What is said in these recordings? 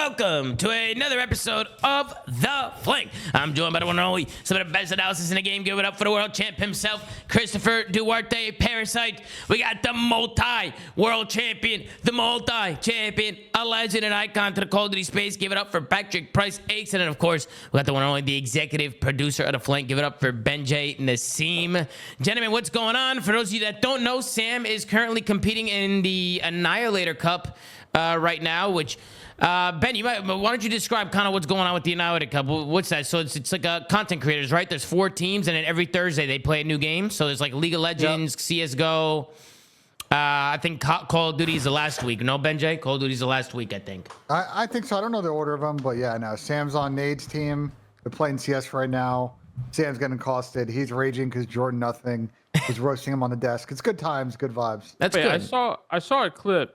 welcome to another episode of The Flank. I'm joined by the one and only, some of the best analysis in the game. Give it up for the world champ himself, Christopher Duarte, Parasite. We got the multi-world champion, a legend and icon to the Call of Duty space. Give it up for Patrick Price Aches. And then, of course, we got the one and only, the executive producer of The Flank. Give it up for Benjay Nassim. Gentlemen, what's going on? For those of you that don't know, Sam is currently competing in the Annihilator Cup right now, which Ben, why don't you describe kind of what's going on with the Annihilator Cup? What's that? So it's like content creators, right? There's 4 teams, and then every Thursday they play a new game. So there's like League of Legends, CSGO. I think Call of Duty is the last week. No, Benjay? Call of Duty is the last week, I think. I think so. I don't know the order of them, but yeah, no. Sam's on Nade's team. They're playing CS right now. Sam's getting accosted. He's raging because Jordan Nothing is roasting him on the desk. It's good times, good vibes. That's good. I saw a clip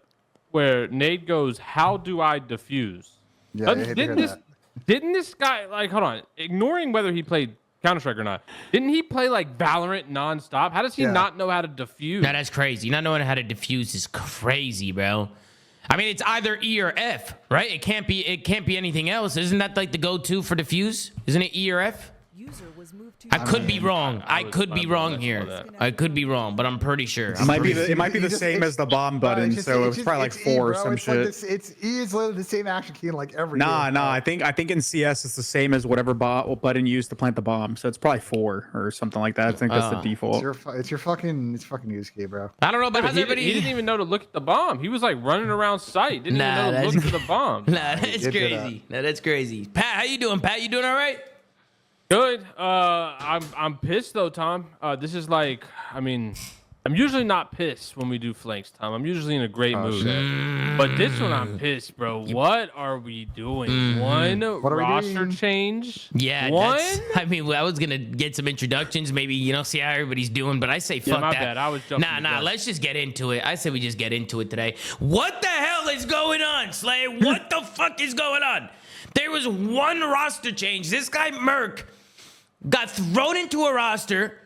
where Nate goes, "How do I defuse?" Yeah, didn't this guy, like, hold on, ignoring whether he played Counter-Strike or not, didn't he play like Valorant nonstop? How does he not know how to defuse? No, that's crazy. Not knowing how to defuse is crazy, bro. I mean, it's either E or F, right? It can't be anything else. Isn't that like the go-to for defuse? Isn't it E or F? I could be wrong. I could be wrong here. I could be wrong, but I'm pretty sure. It might be the same as the bomb button, so it's probably like 4 or some shit. It's E is literally the same action key in like every game. I think in CS it's the same as whatever button used to plant the bomb, so it's probably 4 or something like that. I think that's the default. It's fucking use key, bro. I don't know, but he didn't even know to look at the bomb. He was like running around sight. Didn't even know to look for the bomb. Nah, that's crazy. That's crazy. Pat, how you doing? Pat, you doing all right? Good. I'm pissed though, Tom. This is like, I mean, I'm usually not pissed when we do flanks, Tom. I'm usually in a great mood. But this one, I'm pissed, bro. What are we doing? One roster change? Yeah. I mean, I was gonna get some introductions, maybe see how everybody's doing, but I say fuck my that. bad. I was jumping. Nah. Let's just get into it. I say we just get into it today. What the hell is going on, Slayer? What the fuck is going on? There was one roster change. This guy Merc got thrown into a roster,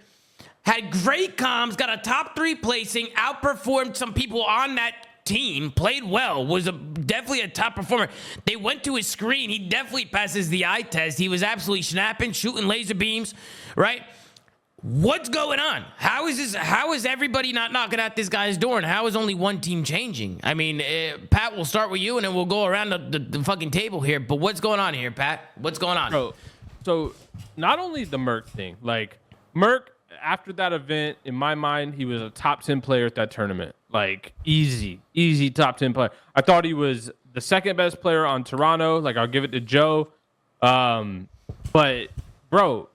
had great comms, got a top 3 placing, outperformed some people on that team, played well, was definitely a top performer. They went to his screen. He definitely passes the eye test. He was absolutely snapping, shooting laser beams, right? What's going on? How is everybody not knocking at this guy's door, and how is only one team changing? I mean, Pat, we'll start with you, and then we'll go around the fucking table here. But what's going on here, Pat? What's going on? Bro, so not only the Merc thing, like Merc, after that event, in my mind, he was a top 10 player at that tournament. Like easy top 10 player. I thought he was the second best player on Toronto. Like, I'll give it to Joe. But bro,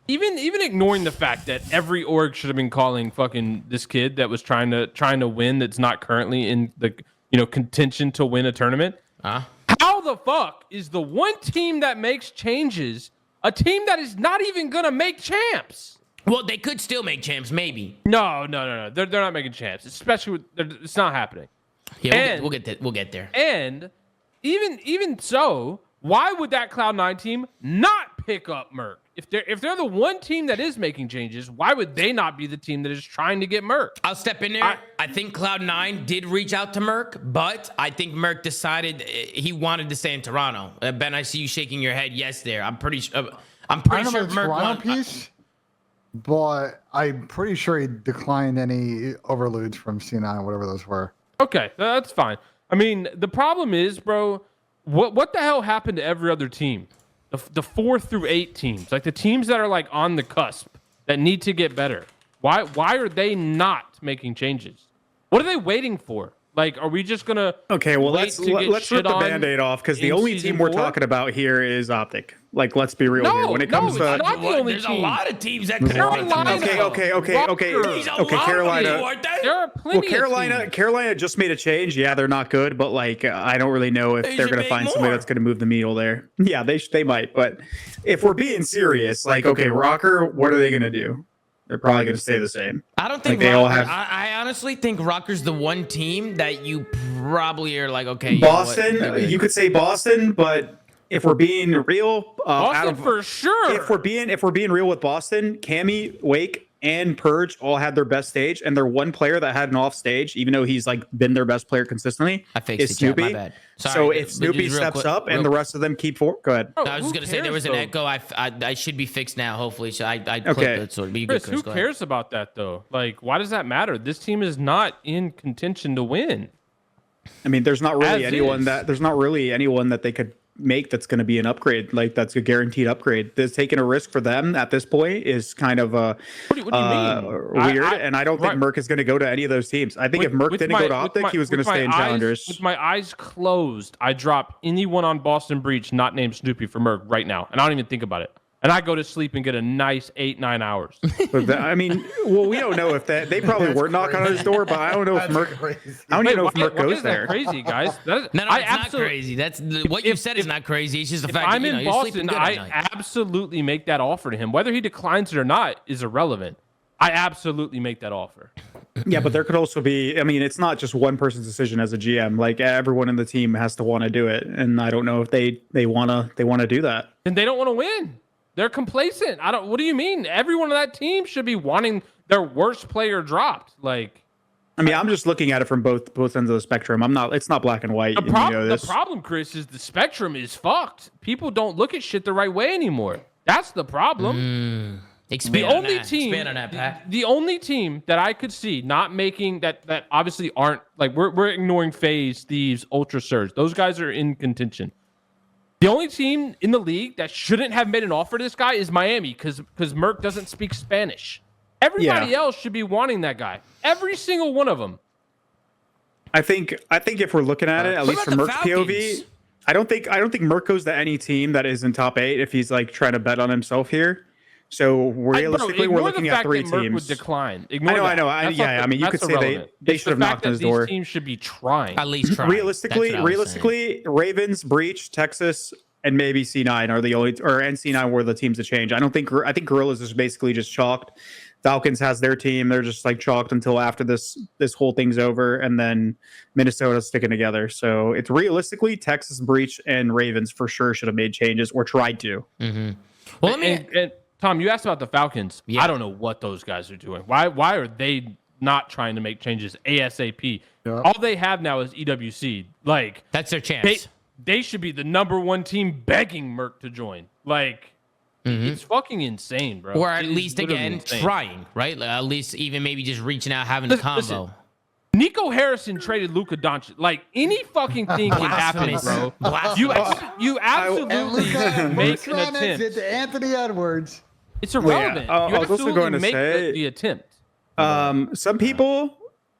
even ignoring the fact that every org should have been calling fucking this kid that was trying to win, that's not currently in the contention to win a tournament. How the fuck is the one team that makes changes a team that is not even gonna make champs? Well, they could still make champs, maybe. No. They're not making champs, especially with it's not happening. Yeah, we'll get there. And even so, why would that Cloud9 team not pick up Merc? If they're the one team that is making changes, why would they not be the team that is trying to get Merc? I'll step in there. I think Cloud9 did reach out to Merc, but I think Merc decided he wanted to stay in Toronto. Ben, I see you shaking your head yes there. I'm pretty sure Merc won. But I'm pretty sure he declined any overludes from C9, whatever those were. Okay, that's fine. I mean, the problem is, bro, what the hell happened to every other team? The 4 through 8 teams, like the teams that are like on the cusp that need to get better. Why are they not making changes? What are they waiting for? Like, are we just gonna? Okay, well let's rip the Band-Aid off, because the only team we're talking about here is Optic. Like, let's be real here. When it comes to not the only there's team. a lot of teams that can Okay, Carolina. There are plenty. Well, Carolina just made a change. Yeah, they're not good, but like I don't really know if they're gonna find somebody that's gonna move the needle there. Yeah, they might. But if we're being serious, like, okay, Rocker, what are they gonna do? They're probably going to stay the same. I don't think I honestly think Rocker's the one team that you probably are like, okay. Boston, you could say Boston, but if we're being real, Boston for sure. If we're being real with Boston, Cammy, Wake, and Purge all had their best stage, and their one player that had an off stage, even though he's like been their best player consistently, I fixed is it, chat, my Snoopy. bad. Sorry, So if just Snoopy real steps quick- up real and the rest of them keep forward, go ahead. I was just gonna say there was an echo. I should be fixed now. Hopefully, so I clipped it. So be good, Chris, Chris. who Go ahead. cares about that though? Like, why does that matter? This team is not in contention to win. I mean, there's not really As anyone is. that they could make that's going to be an upgrade, like that's a guaranteed upgrade. This taking a risk for them at this point is kind of What do you mean? weird, and I don't think Merc is going to go to any of those teams. I think if Merc didn't go to Optic, he was going to stay in Challengers. With my eyes closed, I drop anyone on Boston Breach not named Snoopy for Merc right now, and I don't even think about it. And I go to sleep and get a nice 8-9 hours. But I mean, well, we don't know if they probably were knocking on his door, but I don't know if Merc. I don't even know if Merc why goes is there. that crazy, guys? That is, No, it's not crazy. That's what you said is not crazy. It's just the If fact I'm that in you're sleeping Boston, good at night. I absolutely make that offer to him. Whether he declines it or not is irrelevant. I absolutely make that offer. Yeah, but there could also be. I mean, it's not just one person's decision as a GM. Like everyone in the team has to want to do it, and I don't know if they want to do that. And they don't want to win. They're complacent. What do you mean? Everyone on that team should be wanting their worst player dropped. Like, I mean, I'm just looking at it from both ends of the spectrum. I'm not. It's not black and white. the problem, Chris, is the spectrum is fucked. People don't look at shit the right way anymore. That's the problem. Expand on that, Pat. The only team that I could see not making that obviously aren't like we're ignoring FaZe, Thieves, Ultra Surge. Those guys are in contention. The only team in the league that shouldn't have made an offer to this guy is Miami because Merc doesn't speak Spanish. Everybody else should be wanting that guy. Every single one of them. I think if we're looking at it, at least from Merc's POV, I don't think Merc goes to any team that is in top 8 if he's like trying to bet on himself here. So realistically, we're looking at 3 teams. Would decline. I know. I mean, you could say they should have knocked on his door. These teams should be trying. At least try. Realistically, Ravens, Breach, Texas, and maybe C9 are the only, or NC9 were the teams to change. I think Gorillas is basically just chalked. Falcons has their team. They're just like chalked until after this whole thing's over, and then Minnesota's sticking together. So it's realistically Texas, Breach, and Ravens for sure should have made changes or tried to. Mm-hmm. Well, and Tom, you asked about the Falcons. Yeah. I don't know what those guys are doing. Why are they not trying to make changes ASAP? Yeah. All they have now is EWC. Like, that's their chance. They should be the #1 team begging Merc to join. Like, it's fucking insane, bro. Or at least, again, trying, right? Like, at least even maybe just reaching out, having a combo. Listen, Nico Harrison traded Luka Doncic. Like, any fucking thing can happen, bro. You absolutely make an attempt. Did to Anthony Edwards. It's irrelevant. I You was also going to make say the attempt. some people,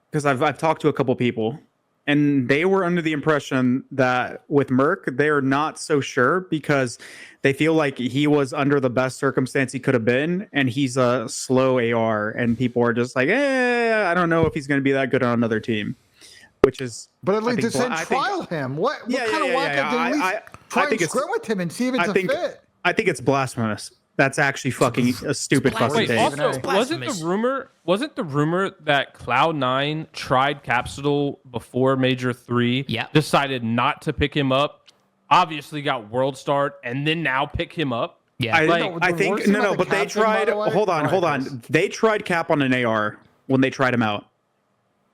because I've talked to a couple people, and they were under the impression that with Merc, they're not so sure because they feel like he was under the best circumstance he could have been, and he's a slow AR, and people are just like, I don't know if he's going to be that good on another team, which is. But at least just trial him. What kind of wacko did at least try and scrim with him and see if it's a fit? I think it's blasphemous. That's actually fucking a stupid fucking thing. Also, wasn't the rumor that Cloud9 tried Capsidal before Major 3, decided not to pick him up, obviously got World Start, and then now pick him up? Yeah. I think but they tried. Hold on. They tried Cap on an AR when they tried him out.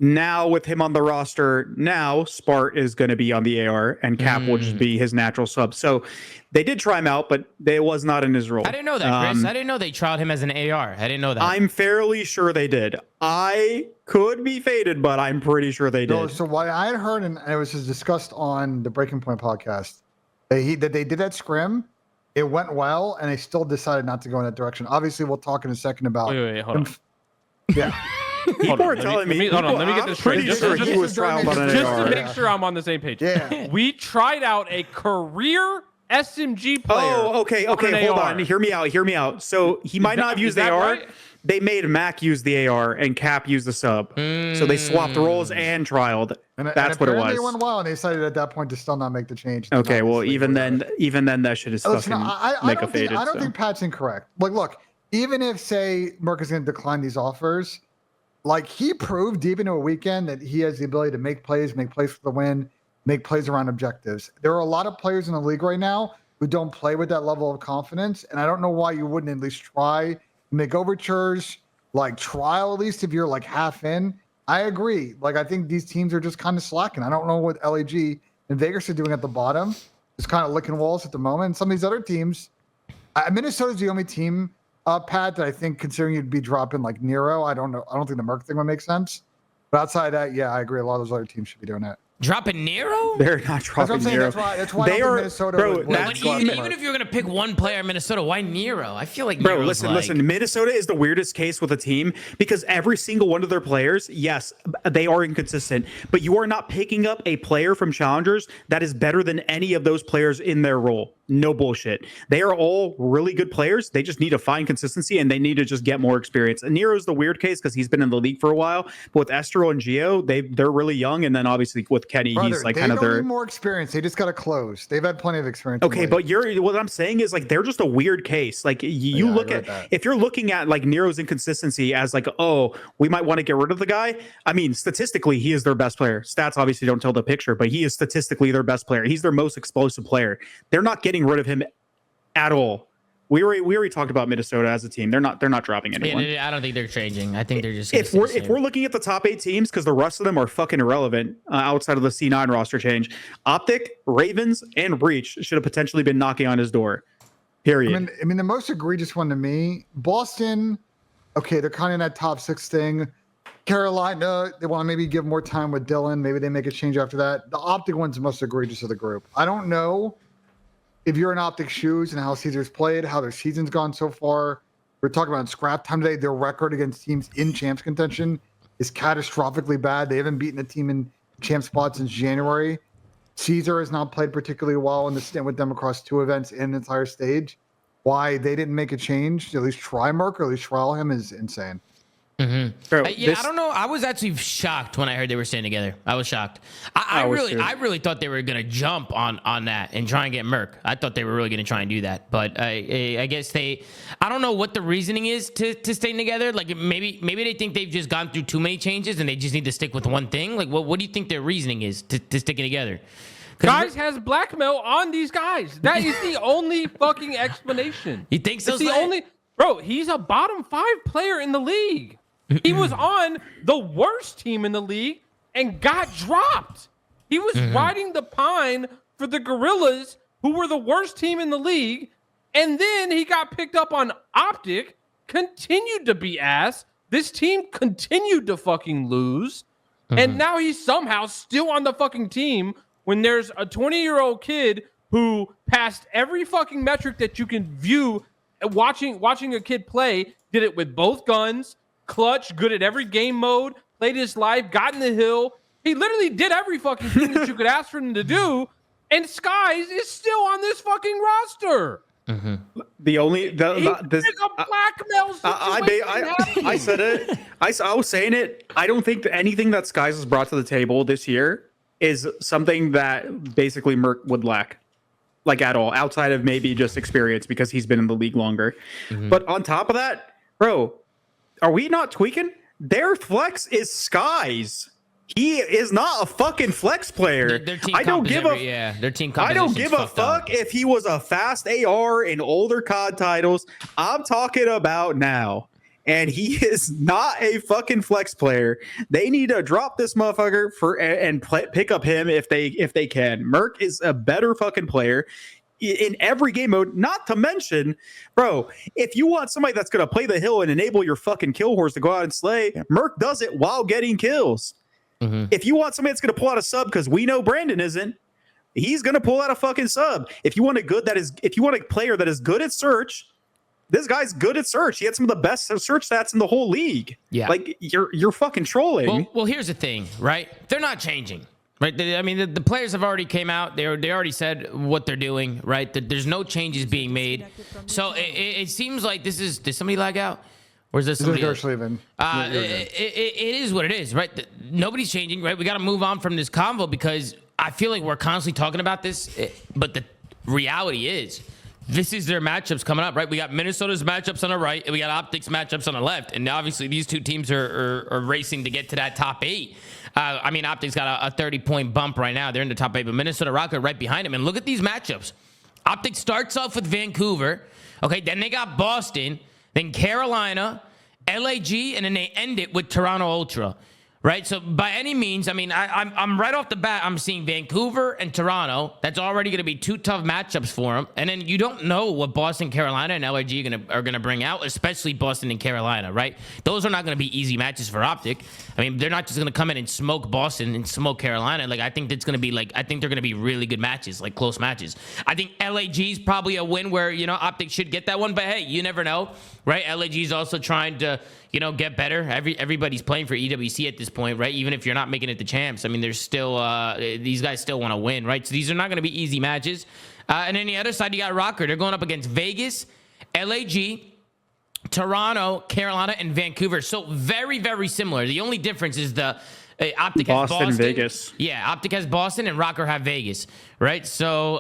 Now with him on the roster, now Spart is going to be on the AR and Cap will just be his natural sub. So they did try him out, but it was not in his role. I didn't know that, Chris. I didn't know they trialed him as an AR. I didn't know that. I'm fairly sure they did. I could be faded, but I'm pretty sure they did. No, so what I had heard, and it was just discussed on the Breaking Point podcast, that they did that scrim. It went well, and they still decided not to go in that direction. Obviously, we'll talk in a second about. Wait, hold on. Yeah. People are telling me. Hold on, let me get this straight. Pretty sure he was trialed on an Just AR. to make sure I'm on the same page. Yeah. We tried out a career SMG player. Oh, okay. Hold on. Hear me out. So he might not have used the AR. Right? They made Mac use the AR and Cap use the sub. So they swapped roles and trialed. That's what it was. They went well, and they decided at that point to still not make the change. Okay, well, even then, that shit is fucking make a faded. I don't think Pat's incorrect. Like, look, even if, say, Merc is going to decline these offers, like, he proved deep into a weekend that he has the ability to make plays for the win, make plays around objectives. There are a lot of players in the league right now who don't play with that level of confidence, and I don't know why you wouldn't at least try, make overtures, like trial, at least if you're like half in. I agree. Like, I think these teams are just kind of slacking. I don't know what LAG and Vegas are doing at the bottom. Just kind of licking walls at the moment. Some of these other teams, Minnesota's the only team, Pat, that I think, considering you'd be dropping like Nero, I don't know. I don't think the Merc thing would make sense. But outside of that, yeah, I agree. A lot of those other teams should be doing that. Dropping Nero? They're not dropping Nero. That's why they I don't are, think Minnesota bro. would Even if you're gonna pick one player in Minnesota, why Nero? I feel like Nero's listen. Minnesota is the weirdest case with a team because every single one of their players, yes, they are inconsistent, but you are not picking up a player from challengers that is better than any of those players in their role. No bullshit. They are all really good players. They just need to find consistency and they need to just get more experience. And Nero's the weird case because he's been in the league for a while. But with Estro and Gio, they're really young, and then obviously with Kenny, he's like kind of their more experience. They just got to close. They've had plenty of experience. Okay, but what I'm saying is like they're just a weird case. Like you look at if you're looking at like Nero's inconsistency as like, oh, we might want to get rid of the guy. I mean, statistically, he is their best player. Stats obviously don't tell the picture, but he is statistically their best player. He's their most explosive player. They're not getting rid of him at all. We already talked about Minnesota as a team. They're not dropping anyone. Yeah, I don't think they're changing. I think they're just. If we're looking at the top 8 teams, because the rest of them are fucking irrelevant outside of the C9 roster change, Optic, Ravens, and Breach should have potentially been knocking on his door. Period. I mean, the most egregious one to me, Boston. Okay, they're kind of in that top 6 thing. Carolina, they want to maybe give more time with Dylan. Maybe they make a change after that. The Optic one's the most egregious of the group. I don't know if you're in Optic shoes and how Caesar's played, how their season's gone so far. We're talking about scrap time today. Their record against teams in champs contention is catastrophically bad. They haven't beaten a team in champ spot since January. Caesar has not played particularly well in the stint with them across 2 events in the entire stage. Why they didn't make a change, at least try Merc or at least trial him, is insane. Bro, I don't know. I was actually shocked when I heard they were staying together. I was shocked. I really thought they were gonna jump on that and try and get Merc. I thought they were really gonna try and do that, but I guess I don't know what the reasoning is to staying together. Like maybe they think they've just gone through too many changes and they just need to stick with one thing. Like what do you think their reasoning is to sticking together? Guys has blackmail on these guys. That is the only fucking explanation. You think so? It's the only, bro. He's a bottom 5 player in the league. He was on the worst team in the league and got dropped. He was riding the pine for the Gorillas, who were the worst team in the league. And then he got picked up on Optic, continued to be ass. This team continued to fucking lose. And now he's somehow still on the fucking team when there's a 20-year-old kid who passed every fucking metric that you can view watching a kid play, did it with both guns, clutch, good at every game mode, played his life, got in the hill. He literally did every fucking thing that you could ask for him to do, and Skies is still on this fucking roster. The only It's a blackmail situation. I said it. I was saying it. I don't think that anything that Skies has brought to the table this year is something that basically Merc would lack, like at all, outside of maybe just experience because he's been in the league longer. But on top of that, bro, are we not tweaking? Their flex is Skies. He is not a fucking flex player. Their team I don't give a their team. I don't give a fuck if he was a fast AR in older COD titles. I'm talking about now. And he is not a fucking flex player. They need to drop this motherfucker pick up him if they can. Merc is a better fucking player in every game mode. Not to mention, bro, if you want somebody that's gonna play the hill and enable your fucking kill horse to go out and slay, Merc does it while getting kills. If you want somebody that's gonna pull out a sub, because we know Brandon isn't, he's gonna pull out a fucking sub. If you want a player that is good at search, this guy's good at search. He had some of the best search stats in the whole league. Yeah. Like you're fucking trolling. Well, here's the thing, right? They're not changing, right? I mean, the players have already came out. They already said what they're doing, right? There's no changes being made. So it seems like did somebody lag out? Or is this somebody else? It is what it is, right? Nobody's changing, right? We got to move on from this convo because I feel like we're constantly talking about this, but the reality is this is their matchups coming up, right? We got Minnesota's matchups on the right, and we got Optics matchups on the left, and obviously these two teams are racing to get to that top 8. I mean, Optics got a 30-point bump right now. They're in the top 8, but Minnesota Rocket right behind them. And look at these matchups. Optics starts off with Vancouver. Okay, then they got Boston, then Carolina, LAG, and then they end it with Toronto Ultra. Right, so by any means, I mean, I'm right off the bat, I'm seeing Vancouver and Toronto. That's already going to be 2 tough matchups for them. And then you don't know what Boston, Carolina, and LAG are going to bring out, especially Boston and Carolina, right? Those are not going to be easy matches for Optic. I mean, they're not just going to come in and smoke Boston and smoke Carolina. Like, I think it's going to be I think they're going to be really good matches, like close matches. I think LAG's probably a win where, Optic should get that one. But hey, you never know, right? LAG's also trying to, get better. Everybody's playing for EWC at this point, right? Even if you're not making it to champs, I mean, there's still these guys still want to win, right? So these are not going to be easy matches. And then the other side, you got Rocker. They're going up against Vegas, LAG, Toronto, Carolina, and Vancouver. So very, very similar. The only difference is the Optic has Boston, Vegas. Yeah, Optic has Boston and Rocker have Vegas, right? So,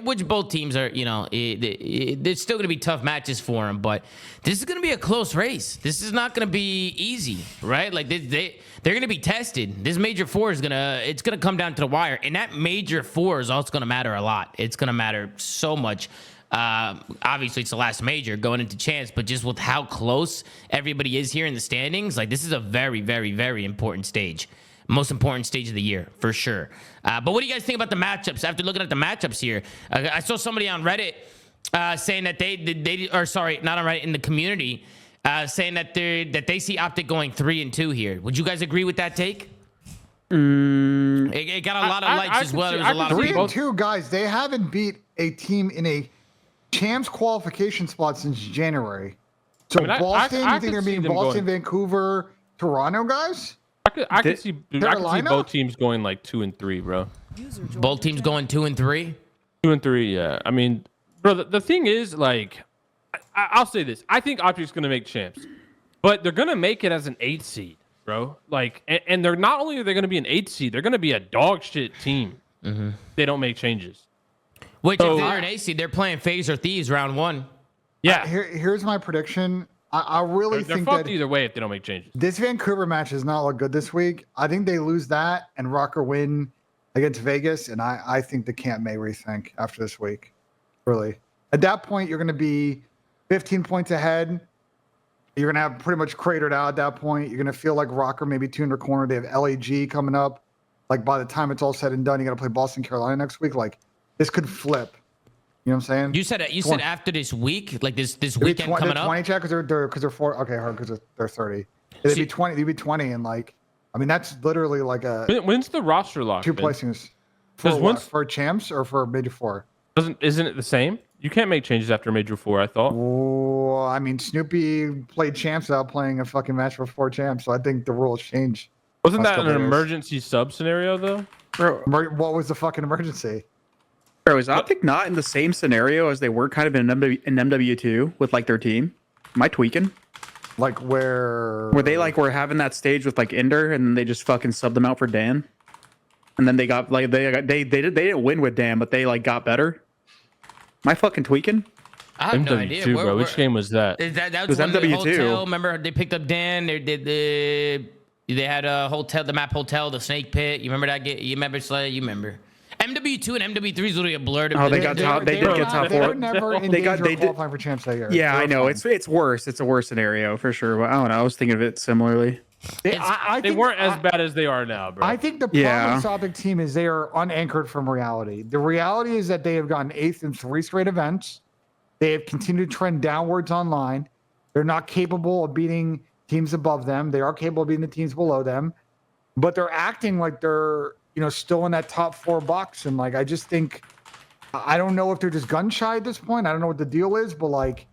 which both teams are, there's still going to be tough matches for them, but this is going to be a close race. This is not going to be easy, right? Like they're going to be tested. This Major 4 is it's going to come down to the wire, and that Major 4 is also going to matter a lot. It's going to matter so much. Obviously it's the last major going into chance, but just with how close everybody is here in the standings, like this is a very, very, very important stage. Most important stage of the year for sure. But what do you guys think about the matchups? After looking at the matchups here, I saw somebody on Reddit saying that not on Reddit, in the community, saying that they see Optic going 3-2 here. Would you guys agree with that take? It got a lot of likes as well. There was a lot of 3-2 guys. They haven't beat a team in a champs qualification spot since January. So Boston, you think they're beating Boston, Vancouver, Toronto guys? I could see both teams going like 2-3, bro. Both teams going 2-3? 2-3, yeah. I mean, bro, the thing is, like, I'll say this. I think Optic's going to make champs, but they're going to make it as an 8 seed, bro. Like, and they're not only are they going to be an 8 seed, they're going to be a dog shit team. Mm-hmm. They don't make changes. Which, if they're an AC, they're playing FaZe or Thieves round 1. Yeah. Here's my prediction. I really they're think fucked that either way if they don't make changes. This Vancouver match does not look good this week. I think they lose that and Rocker win against Vegas, and I think the camp may rethink after this week. Really. At that point, you're going to be 15 points ahead. You're going to have pretty much cratered out at that point. You're going to feel like Rocker maybe 2 in the corner. They have LAG coming up. Like, by the time it's all said and done, you got to play Boston, Carolina next week. Like, this could flip. You know what I'm saying? You said after this week, like this weekend coming up. 20 check because they're 4. Okay, hard because they're 30. They'd be 20. They'd be 20, and like, I mean, that's literally like a. When's the roster lock? 2 placings. For champs or for Major 4? Isn't it the same? You can't make changes after Major 4. I thought. Oh, I mean, Snoopy played champs without playing a fucking match for 4 champs, so I think the rules changed. Wasn't that an emergency sub scenario though? Bro, what was the fucking emergency? Bro, is Optic not in the same scenario as they were kind of in MW2 with like their team? Am I tweaking? Like where they like were having that stage with like Ender and then they just fucking subbed them out for Dan, and then they got like they didn't win with Dan, but they like got better. Am I fucking tweaking? I have no idea. Bro. Which game was that? That was MW2. Hotel. Remember they picked up Dan. They had a hotel, the map hotel, the snake pit. You remember that? You remember Slay? You remember? MW2 and MW3 is literally a blur. Oh, they got top. They did get top 4. They were never in danger of qualifying for champs that year. Yeah, I know. It's worse. It's a worse scenario for sure. But I don't know. I was thinking of it similarly. They weren't as bad as they are now, bro. I think the problem with this Optic team is they are unanchored from reality. The reality is that they have gotten 8th in 3 straight events. They have continued to trend downwards online. They're not capable of beating teams above them. They are capable of beating the teams below them, but they're acting like they're still in that top 4 box. And like, I just think, I don't know if they're just gun shy at this point. I don't know what the deal is, but like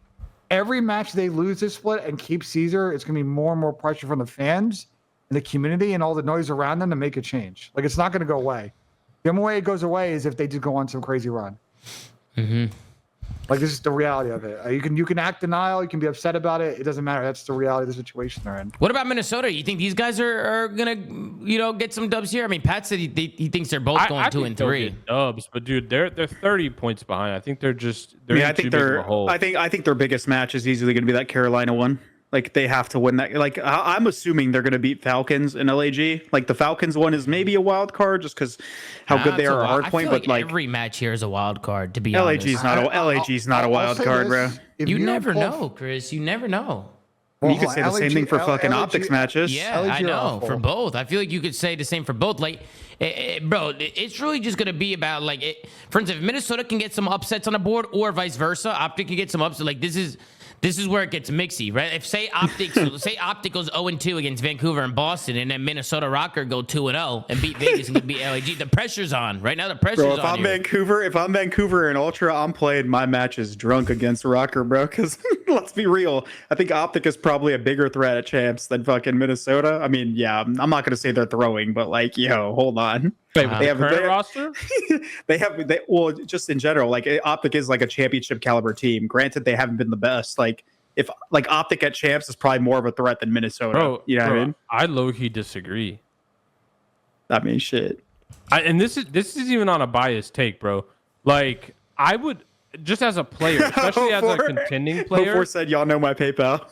every match they lose this split and keep Caesar, it's going to be more and more pressure from the fans and the community and all the noise around them to make a change. Like, it's not going to go away. The only way it goes away is if they just go on some crazy run. Mm-hmm. Like, this is the reality of it. You can act denial. You can be upset about it. It doesn't matter. That's the reality of the situation they're in. What about Minnesota? You think these guys are gonna get some dubs here? I mean, Pat said he thinks they're both going 2 and 3 dubs, but dude, they're 30 points behind. I think they're just. I think their biggest match is easily going to be that Carolina one. Like, they have to win that. Like, I'm assuming they're going to beat Falcons and LAG. Like, the Falcons one is maybe a wild card just because how good they are at hard point. But like every match here is a wild card. To be LAG's honest, LAG's not a wild card, bro. You never know, Chris. You never know. You could say the same thing for fucking optics matches. Yeah, LG I are know. awful. For both. I feel like you could say the same for both. Like, bro, it's really just going to be about, like, for instance, if Minnesota can get some upsets on the board or vice versa, Optic can get some upsets. Like, this is where it gets mixy, right? If say Optic goes 0-2 against Vancouver and Boston, and then Minnesota Rocker go 2-0 and beat Vegas and beat LAG, the pressure's on. Right now, the pressure's on. Bro, if I'm Vancouver and Ultra, I'm playing my matches drunk against Rocker, bro. Because let's be real, I think Optic is probably a bigger threat at champs than fucking Minnesota. I mean, yeah, I'm not gonna say they're throwing, but like, yo, hold on. Wait, with the current roster? Well, just in general, like Optic is like a championship caliber team. Granted, they haven't been the best. Like, if like Optic at champs is probably more of a threat than Minnesota. Bro, you know what I mean? I low-key disagree. I mean, shit. And this is even on a biased take, bro. Like, I would, just as a player, especially as a contending player. Before said, y'all know my PayPal.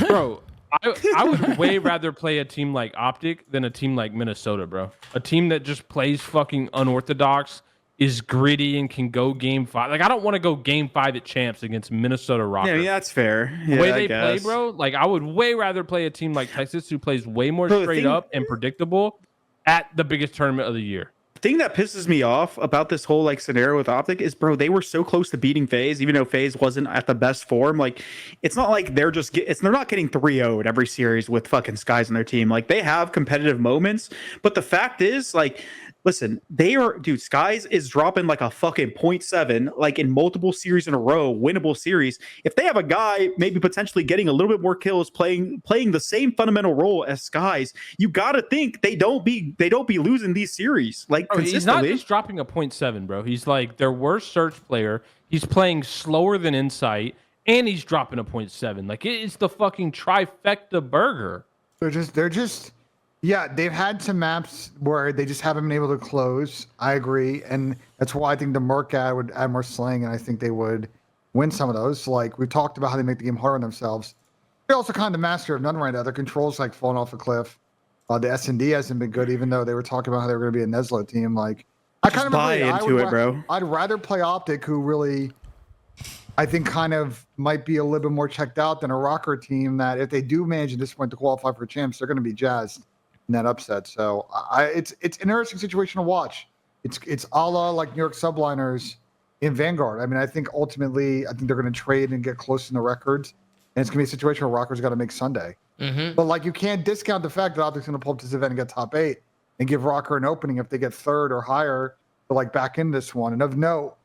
Bro, I would way rather play a team like Optic than a team like Minnesota, bro. A team that just plays fucking unorthodox, is gritty, and can go game 5. Like, I don't want to go game 5 at champs against Minnesota Rockers. Yeah, that's fair. Yeah, The way they play, bro, like, I would way rather play a team like Texas who plays way more straight up and predictable at the biggest tournament of the year. Thing that pisses me off about this whole like scenario with Optic is, bro, they were so close to beating FaZe, even though FaZe wasn't at the best form. Like, it's not like they're not getting 3-0'd every series with fucking Skies on their team. Like, they have competitive moments, but the fact is, like, listen, Skies is dropping like a fucking 0.7, like in multiple series in a row, winnable series. If they have a guy maybe potentially getting a little bit more kills, playing the same fundamental role as Skies, you gotta think they don't be losing these series. Like, bro, he's not just dropping a 0.7, bro. He's like their worst search player. He's playing slower than Insight, and he's dropping a 0.7. Like, it's the fucking trifecta burger. They're just. Yeah, they've had some maps where they just haven't been able to close. I agree, and that's why I think the Merc ad would add more slang, and I think they would win some of those. Like, we've talked about how they make the game harder on themselves. They're also kind of the master of none right now. Their controls like falling off a cliff. The S&D hasn't been good, even though they were talking about how they were going to be a Neslo team. Like, I kind of buy into it, bro. I'd rather play Optic, who really, I think, kind of might be a little bit more checked out than a Rocker team that if they do manage at this point to qualify for champs, they're going to be jazzed in that upset. So it's an interesting situation to watch. It's a la like New York Subliners in Vanguard. I mean, I think ultimately, they're going to trade and get close in the records, and it's going to be a situation where Rockers got to make Sunday. Mm-hmm. But like, you can't discount the fact that Optic's going to pull up this event and get top 8 and give Rocker an opening if they get 3rd or higher to like back in this one. And of note,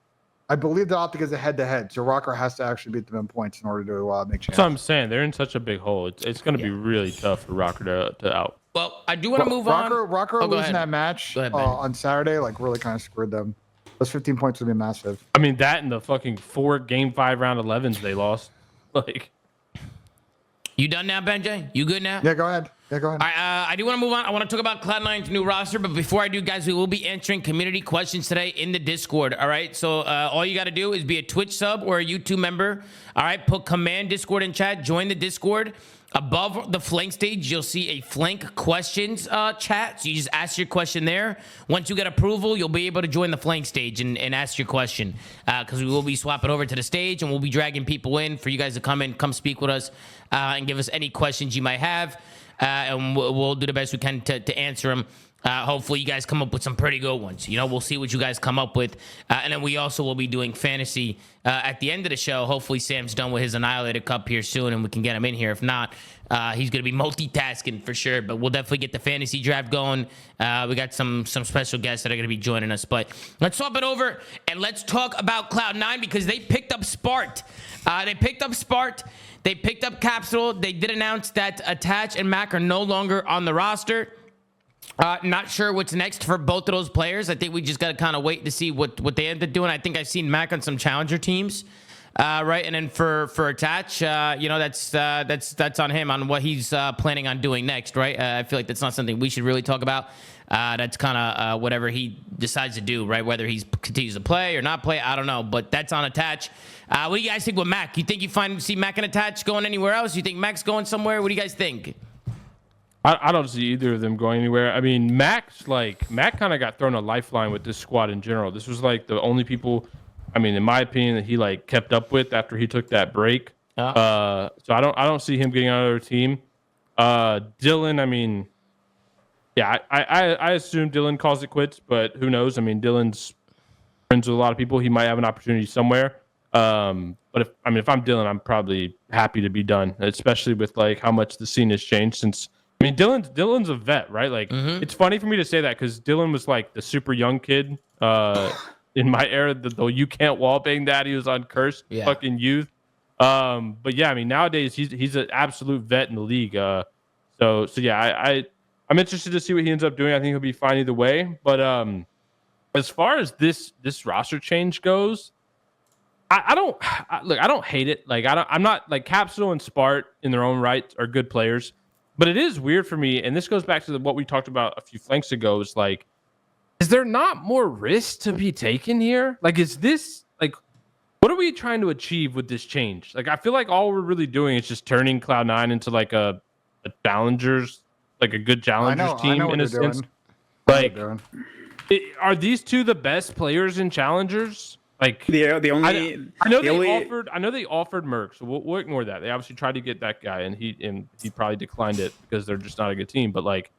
I believe the Optic is a head-to-head, so Rocker has to actually beat them in points in order to make chances. That's what I'm saying. They're in such a big hole. It's going to be really tough for Rocker to out. Well, I do want to move on. Rocker losing that match on Saturday, like, really kind of screwed them. Those 15 points would be massive. I mean, that and the fucking 4 game 5 round 11s they lost. Like, you done now, Benjay? You good now? Yeah, go ahead. All right, I do want to move on. I want to talk about Cloud9's new roster, but before I do, guys, we will be answering community questions today in the Discord. All right, so all you got to do is be a Twitch sub or a YouTube member. All right, put command Discord in chat. Join the Discord. Above the flank stage, you'll see a flank questions chat. So you just ask your question there. Once you get approval, you'll be able to join the flank stage and ask your question. Because we will be swapping over to the stage, and we'll be dragging people in for you guys to come speak with us and give us any questions you might have. And we'll do the best we can to answer them. Hopefully you guys come up with some pretty good ones. You know, we'll see what you guys come up with. And then we also will be doing fantasy at the end of the show. Hopefully Sam's done with his Annihilator Cup here soon and we can get him in here. If not, he's going to be multitasking for sure. But we'll definitely get the fantasy draft going. We got some special guests that are going to be joining us. But let's swap it over and let's talk about Cloud9 because they picked up Spart. They picked up Capsidal. They did announce that Attach and Mac are no longer on the roster. Not sure what's next for both of those players. I think we just got to kind of wait to see what they end up doing. I think I've seen Mac on some challenger teams, right? And then for Attach, you know, that's on him on what he's planning on doing next, right? I feel like that's not something we should really talk about. That's kind of whatever he decides to do, right? Whether he continues to play or not play, I don't know. But that's on Attach. What do you guys think with Mac? You think you see Mac and Attach going anywhere else? You think Mac's going somewhere? What do you guys think? I don't see either of them going anywhere. I mean, Mac kind of got thrown a lifeline with this squad in general. This was like the only people, I mean, in my opinion, that he like kept up with after he took that break. So I don't see him getting on another team. Dylan, I mean, yeah, I assume Dylan calls it quits, but who knows? I mean, Dylan's friends with a lot of people. He might have an opportunity somewhere. But if I'm Dylan, I'm probably happy to be done, especially with like how much the scene has changed since. I mean, Dylan's a vet, right? Like, it's funny for me to say that because Dylan was like the super young kid in my era. The you can't wallbang that he was on cursed fucking youth. But yeah, I mean, nowadays he's an absolute vet in the league. So yeah, I'm interested to see what he ends up doing. I think he'll be fine either way. But as far as this roster change goes, I don't hate it. Like I'm not like Capsidal and Spart in their own right are good players, but it is weird for me. And this goes back to what we talked about a few flanks ago. Is like, is there not more risk to be taken here? Like, is this like, what are we trying to achieve with this change? Like, I feel like all we're really doing is just turning Cloud9 into like a challengers, like a good challengers team in a sense. Like, are these two the best players in challengers? Like the only I know they offered Merc, so we'll ignore that. They obviously tried to get that guy, and he probably declined it because they're just not a good team. But like,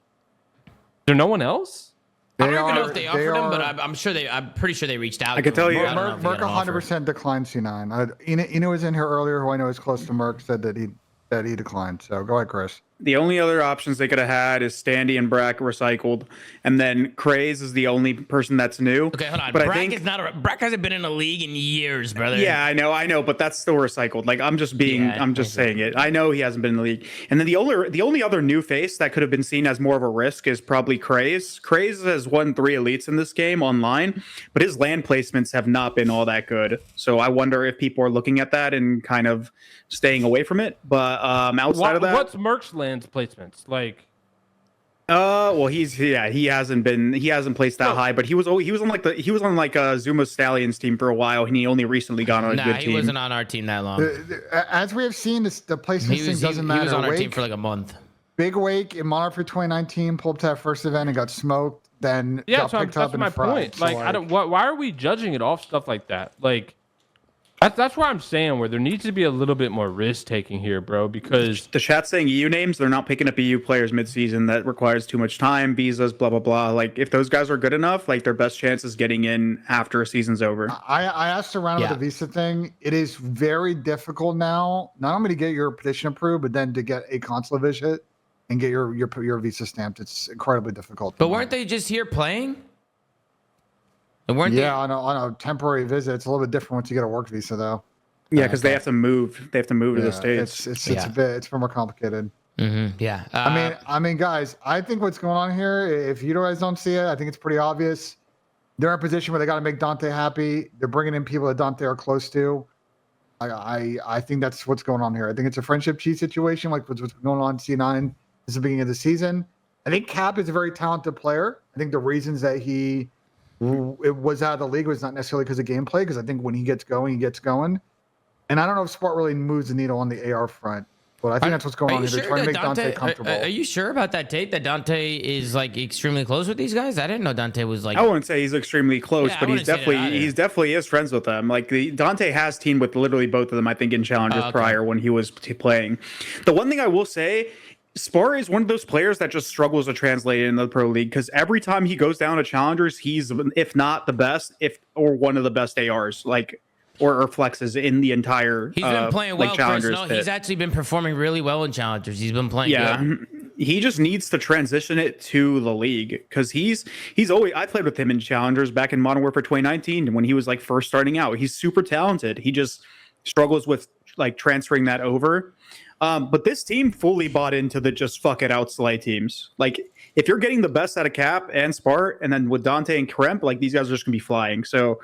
is there no one else? I don't even know if they offered him, but I'm pretty sure they reached out. I can tell you, Merc 100% declined C9. Ina was in here earlier, who I know is close to Merc, said that he declined. So go ahead, Chris. The only other options they could have had is Standy and Brack recycled, and then Craze is the only person that's new. Okay, hold on. But Brack hasn't been in a league in years, brother. Yeah, I know, but that's still recycled. Like I'm just saying it. I know he hasn't been in the league. And then the only other new face that could have been seen as more of a risk is probably Craze. Craze has won 3 elites in this game online, but his land placements have not been all that good. So I wonder if people are looking at that and kind of staying away from it. But outside of that, what's Merc's land placements like? Well, he hasn't placed that high, but he was on ZooMaa Stallions team for a while, and he only recently got on a good team. He wasn't on our team that long. As we have seen, the placement thing doesn't matter. He was on our team for like a month. Big Wake in Monarch for 2019 pulled up to that first event and got smoked. Then got picked up and my fried. point. Like, I don't. Why are we judging it off stuff like that? Like, that's why I'm saying where there needs to be a little bit more risk taking here, bro. Because the chat's saying EU names, they're not picking up EU players mid-season. That requires too much time, visas, blah blah blah. Like if those guys are good enough, like their best chance is getting in after a season's over. I asked around with the visa thing. It is very difficult now, not only to get your petition approved, but then to get a consulate visit and get your visa stamped. It's incredibly difficult. But weren't they just here playing? On a temporary visit. It's a little bit different once you get a work visa, though. Yeah, because they have to move. They have to move to the States. It's more complicated. Mm-hmm. Yeah. I mean, guys, I think what's going on here, if you guys don't see it, I think it's pretty obvious. They're in a position where they got to make Dante happy. They're bringing in people that Dante are close to. I think that's what's going on here. I think it's a friendship cheat situation, like what's going on in C9 is the beginning of the season. I think Cap is a very talented player. I think the reasons that he was out of the league was not necessarily because of gameplay, because I think when he gets going, he gets going. And I don't know if Spart really moves the needle on the AR front, but I think that's what's going on here. They're trying to make Dante comfortable. Are you sure about that tape that Dante is like extremely close with these guys? I didn't know Dante was like. I wouldn't say he's extremely close, but he's definitely is friends with them. Like Dante has teamed with literally both of them, I think, in challenges prior when he was playing. The one thing I will say, Spart is one of those players that just struggles to translate in the pro league, because every time he goes down to challengers, he's, if not the best, or one of the best ARs, like or flexes in the entire. He's been playing well, Chris. No, he's actually been performing really well in challengers. He's been playing. Yeah, good. He just needs to transition it to the league, because he's always. I played with him in challengers back in Modern Warfare 2019 when he was like first starting out. He's super talented. He just struggles with like transferring that over. But this team fully bought into the just fuck it out Slay teams. Like, if you're getting the best out of Cap and Spart, and then with Dante and Kremp, like these guys are just gonna be flying. So,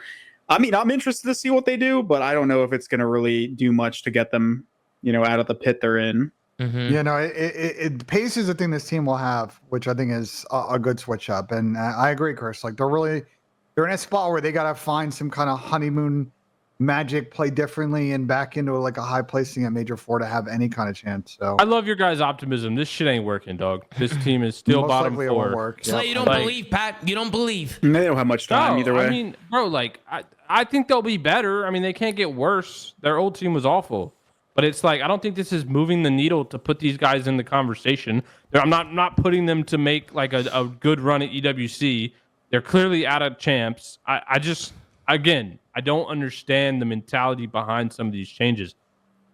I mean, I'm interested to see what they do, but I don't know if it's gonna really do much to get them, out of the pit they're in. Mm-hmm. Pace is the thing this team will have, which I think is a good switch up. And I agree, Chris. Like they're in a spot where they gotta find some kind of honeymoon magic, play differently, and back into like a high placing at Major 4 to have any kind of chance. So I love your guys' optimism. This shit ain't working, dog. This team is still bottom 4. So you don't believe, Pat? You don't believe? They don't have much time either way. I mean, bro, like I think they'll be better. I mean, they can't get worse. Their old team was awful. But it's like, I don't think this is moving the needle to put these guys in the conversation. I'm not putting them to make like a good run at EWC. They're clearly out of champs. I just, again, I don't understand the mentality behind some of these changes.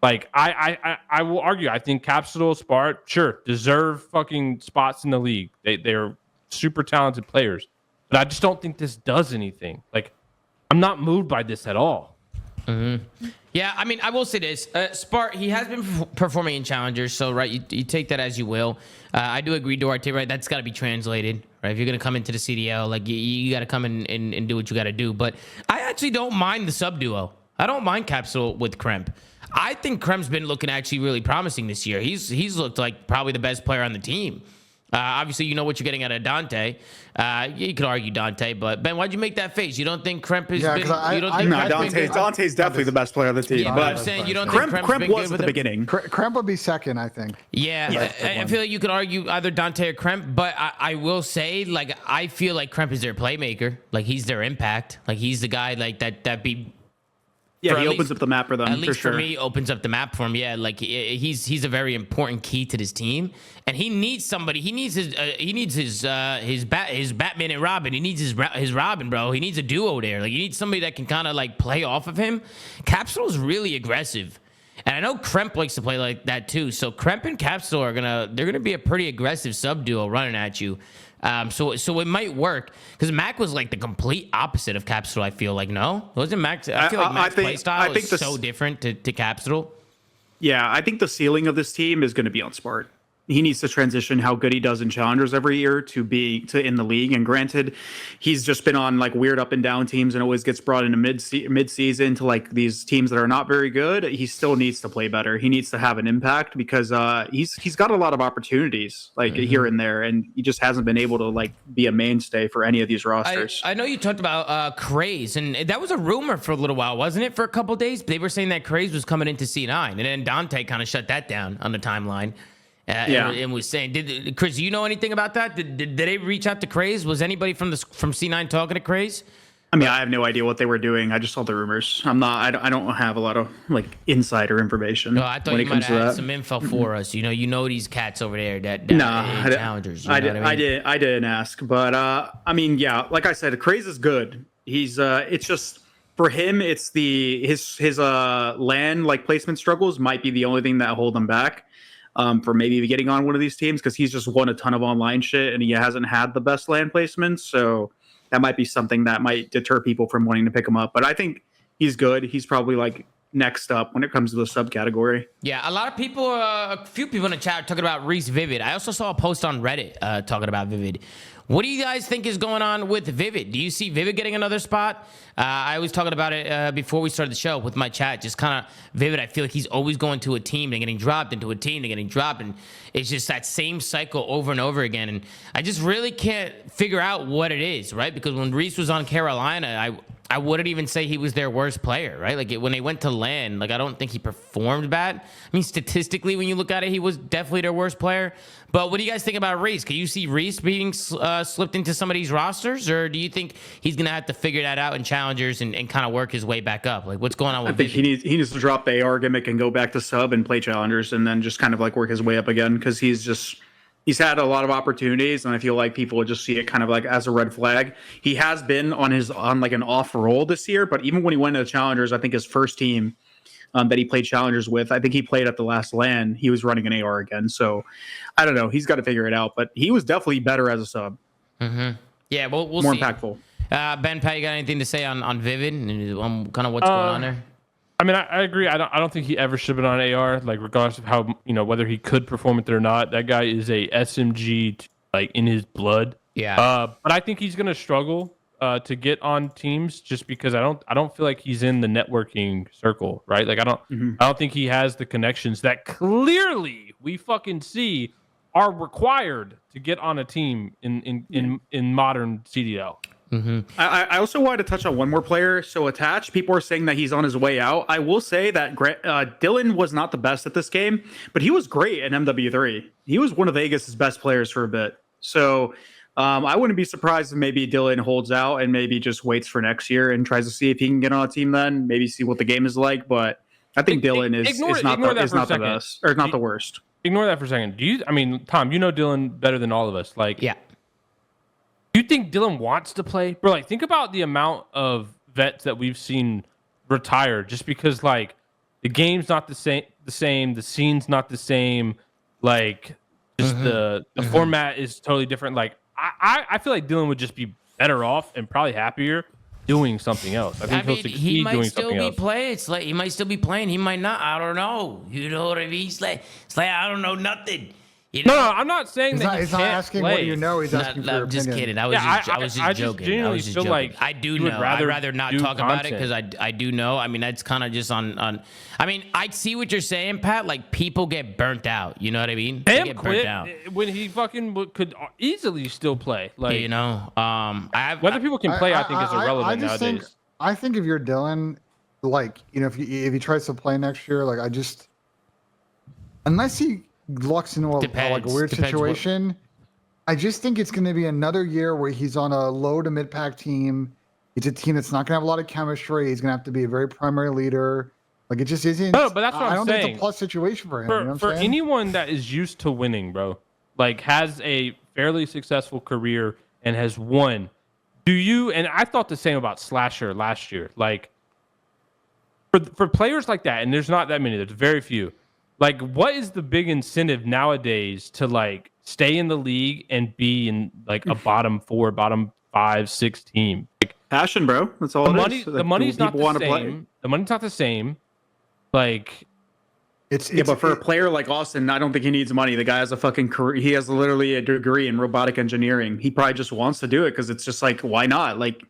Like, I will argue, I think Capsidal Spart, sure, deserve fucking spots in the league. They're super talented players. But I just don't think this does anything. Like, I'm not moved by this at all. Mm-hmm. Yeah, I mean, I will say this. Spart, he has been performing in challengers, so, right, you take that as you will. I do agree, Duarte, right? That's got to be translated, right? If you're going to come into the CDL, like, you got to come in and do what you got to do. But I actually don't mind the sub-duo. I don't mind Capsule with Kremp. I think Kremp's been looking actually really promising this year. He's looked like probably the best player on the team. Obviously, you know what you're getting out of Dante. You could argue Dante, but Ben, why'd you make that face? You don't think Kremp is? Dante's definitely the best player on the team. Yeah, but I'm saying you don't think Kremp was at the beginning. Kremp would be second, I think. Yeah, I feel like you could argue either Dante or Kremp, but I will say, like, I feel like Kremp is their playmaker. Like, he's their impact. Like, he's the guy like that be. Yeah, he opens up the map for them. At least for for me, opens up the map for him. Yeah, like he's a very important key to this team, and he needs somebody. He needs his Batman and Robin. He needs his Robin, bro. He needs a duo there. Like, you need somebody that can kind of like play off of him. Capsule's really aggressive, and I know Kremp likes to play like that too. So Kremp and Capsule are gonna be a pretty aggressive sub duo running at you. So it might work because Mac was like the complete opposite of Capsidal. I feel like wasn't Mac? I feel like Mac's playstyle is so different to Capsidal. Yeah, I think the ceiling of this team is going to be on Spart. He needs to transition how good he does in challengers every year to in the league. And granted, he's just been on like weird up and down teams and always gets brought into mid season to like these teams that are not very good. He still needs to play better. He needs to have an impact because he's got a lot of opportunities like here and there, and he just hasn't been able to like be a mainstay for any of these rosters. I know you talked about Craze, and that was a rumor for a little while, wasn't it? For a couple of days, they were saying that Craze was coming into C9, and then Dante kind of shut that down on the timeline. And was saying, Chris, do you know anything about that? Did they reach out to Craze? Was anybody from C9 talking to Craze? I mean, I have no idea what they were doing. I just saw the rumors. I don't have a lot of like insider information. No, I thought you might have had some info for us. You know these cats over there that challengers. I didn't ask, but I mean, yeah, like I said, Craze is good. He's it's just for him, it's his LAN like placement struggles might be the only thing that hold him back. For maybe getting on one of these teams because he's just won a ton of online shit and he hasn't had the best LAN placements. So that might be something that might deter people from wanting to pick him up. But I think he's good. He's probably like next up when it comes to the subcategory. Yeah, a lot of people, a few people in the chat are talking about Reese Vivid. I also saw a post on Reddit talking about Vivid. What do you guys think is going on with Vivid? Do you see Vivid getting another spot? I was talking about it before we started the show with my chat. Just kind of Vivid, I feel like he's always going to a team. They're getting dropped into a team. They're getting dropped. And it's just that same cycle over and over again. And I just really can't figure out what it is, right? Because when Reese was on Carolina, I wouldn't even say he was their worst player, right? Like when they went to LAN, like I don't think he performed bad. I mean, statistically, when you look at it, he was definitely their worst player. But what do you guys think about Reese? Can you see Reese being slipped into some of these rosters, or do you think he's gonna have to figure that out in challengers and kind of work his way back up? Like what's going on with? I think he needs to drop the AR gimmick and go back to sub and play challengers, and then just kind of like work his way up again because he's had a lot of opportunities, and I feel like people would just see it kind of like as a red flag. He has been on like an off roll this year, but even when he went to the challengers, I think his first team that he played challengers with, I think he played at the last LAN. He was running an AR again, so I don't know. He's got to figure it out, but he was definitely better as a sub. Mm-hmm. Yeah, we'll more see. impactful. Ben, Pat, you got anything to say on Vivid and kind of what's going on there? I mean, I agree. I don't think he ever should have been on AR. Like, regardless of how whether he could perform it or not, that guy is a SMG like in his blood. Yeah. But I think he's gonna struggle to get on teams just because I don't feel like he's in the networking circle, right? Like I don't think he has the connections that clearly we fucking see are required to get on a team in modern CDL. Mm-hmm. I also wanted to touch on one more player. So Attached, people are saying that he's on his way out. I will say that Dylan was not the best at this game, but he was great at MW3. He was one of Vegas' best players for a bit. So I wouldn't be surprised if maybe Dylan holds out and maybe just waits for next year and tries to see if he can get on a team then, maybe see what the game is like. But I think Dylan is not the best or not the worst. Ignore that for a second. Tom, you know Dylan better than all of us. Like, Yeah. Do you think Dylan wants to play? Bro, like, think about the amount of vets that we've seen retire just because, like, the game's not the same, the scene's not the same, like, just the format is totally different. Like, I feel like Dylan would just be better off and probably happier doing something else. I think he'll succeed he might doing still something be else. playing. It's like he might still be playing. He might not. I don't know. You know what I mean? It's like I don't know nothing. You know? No, I'm not saying that He's not asking play. what you know. He's asking for your I'm just opinion. kidding. I was just joking. I genuinely was just feel joking. like I do you would know. I'd rather not do talk about it content. because I do know. I mean, that's kind of just on. I mean, I see what you're saying, Pat. Like people get burnt out. You know what I mean? They Damn, get burnt quit out. when he fucking could easily still play. Like, You know, whether people can play, I think is irrelevant nowadays. I think if you're Dylan, like, you know, if he tries to play next year, like, unless he lucks into like a weird situation, I just think it's going to be another year where he's on a low to mid pack team. It's a team that's not going to have a lot of chemistry. He's going to have to be a very primary leader. Like, it just isn't. No, but that's what I I'm don't saying. think it's a plus situation for him. For, you know what for I'm saying? anyone that is used to winning, bro, like has a fairly successful career and has won, do you? And I thought the same about Slasher last year. Like, for players like that, and there's not that many. There's very few. Like, what is the big incentive nowadays to like stay in the league and be in like a bottom 4, bottom 5, 6 team? Like, Passion, bro. That's all it is. the money's not want the to same. play. The money's not the same. Like, But for a player like Austin, I don't think he needs money. The guy has a fucking career. He has literally a degree in robotic engineering. He probably just wants to do it because it's just like, why not? Like,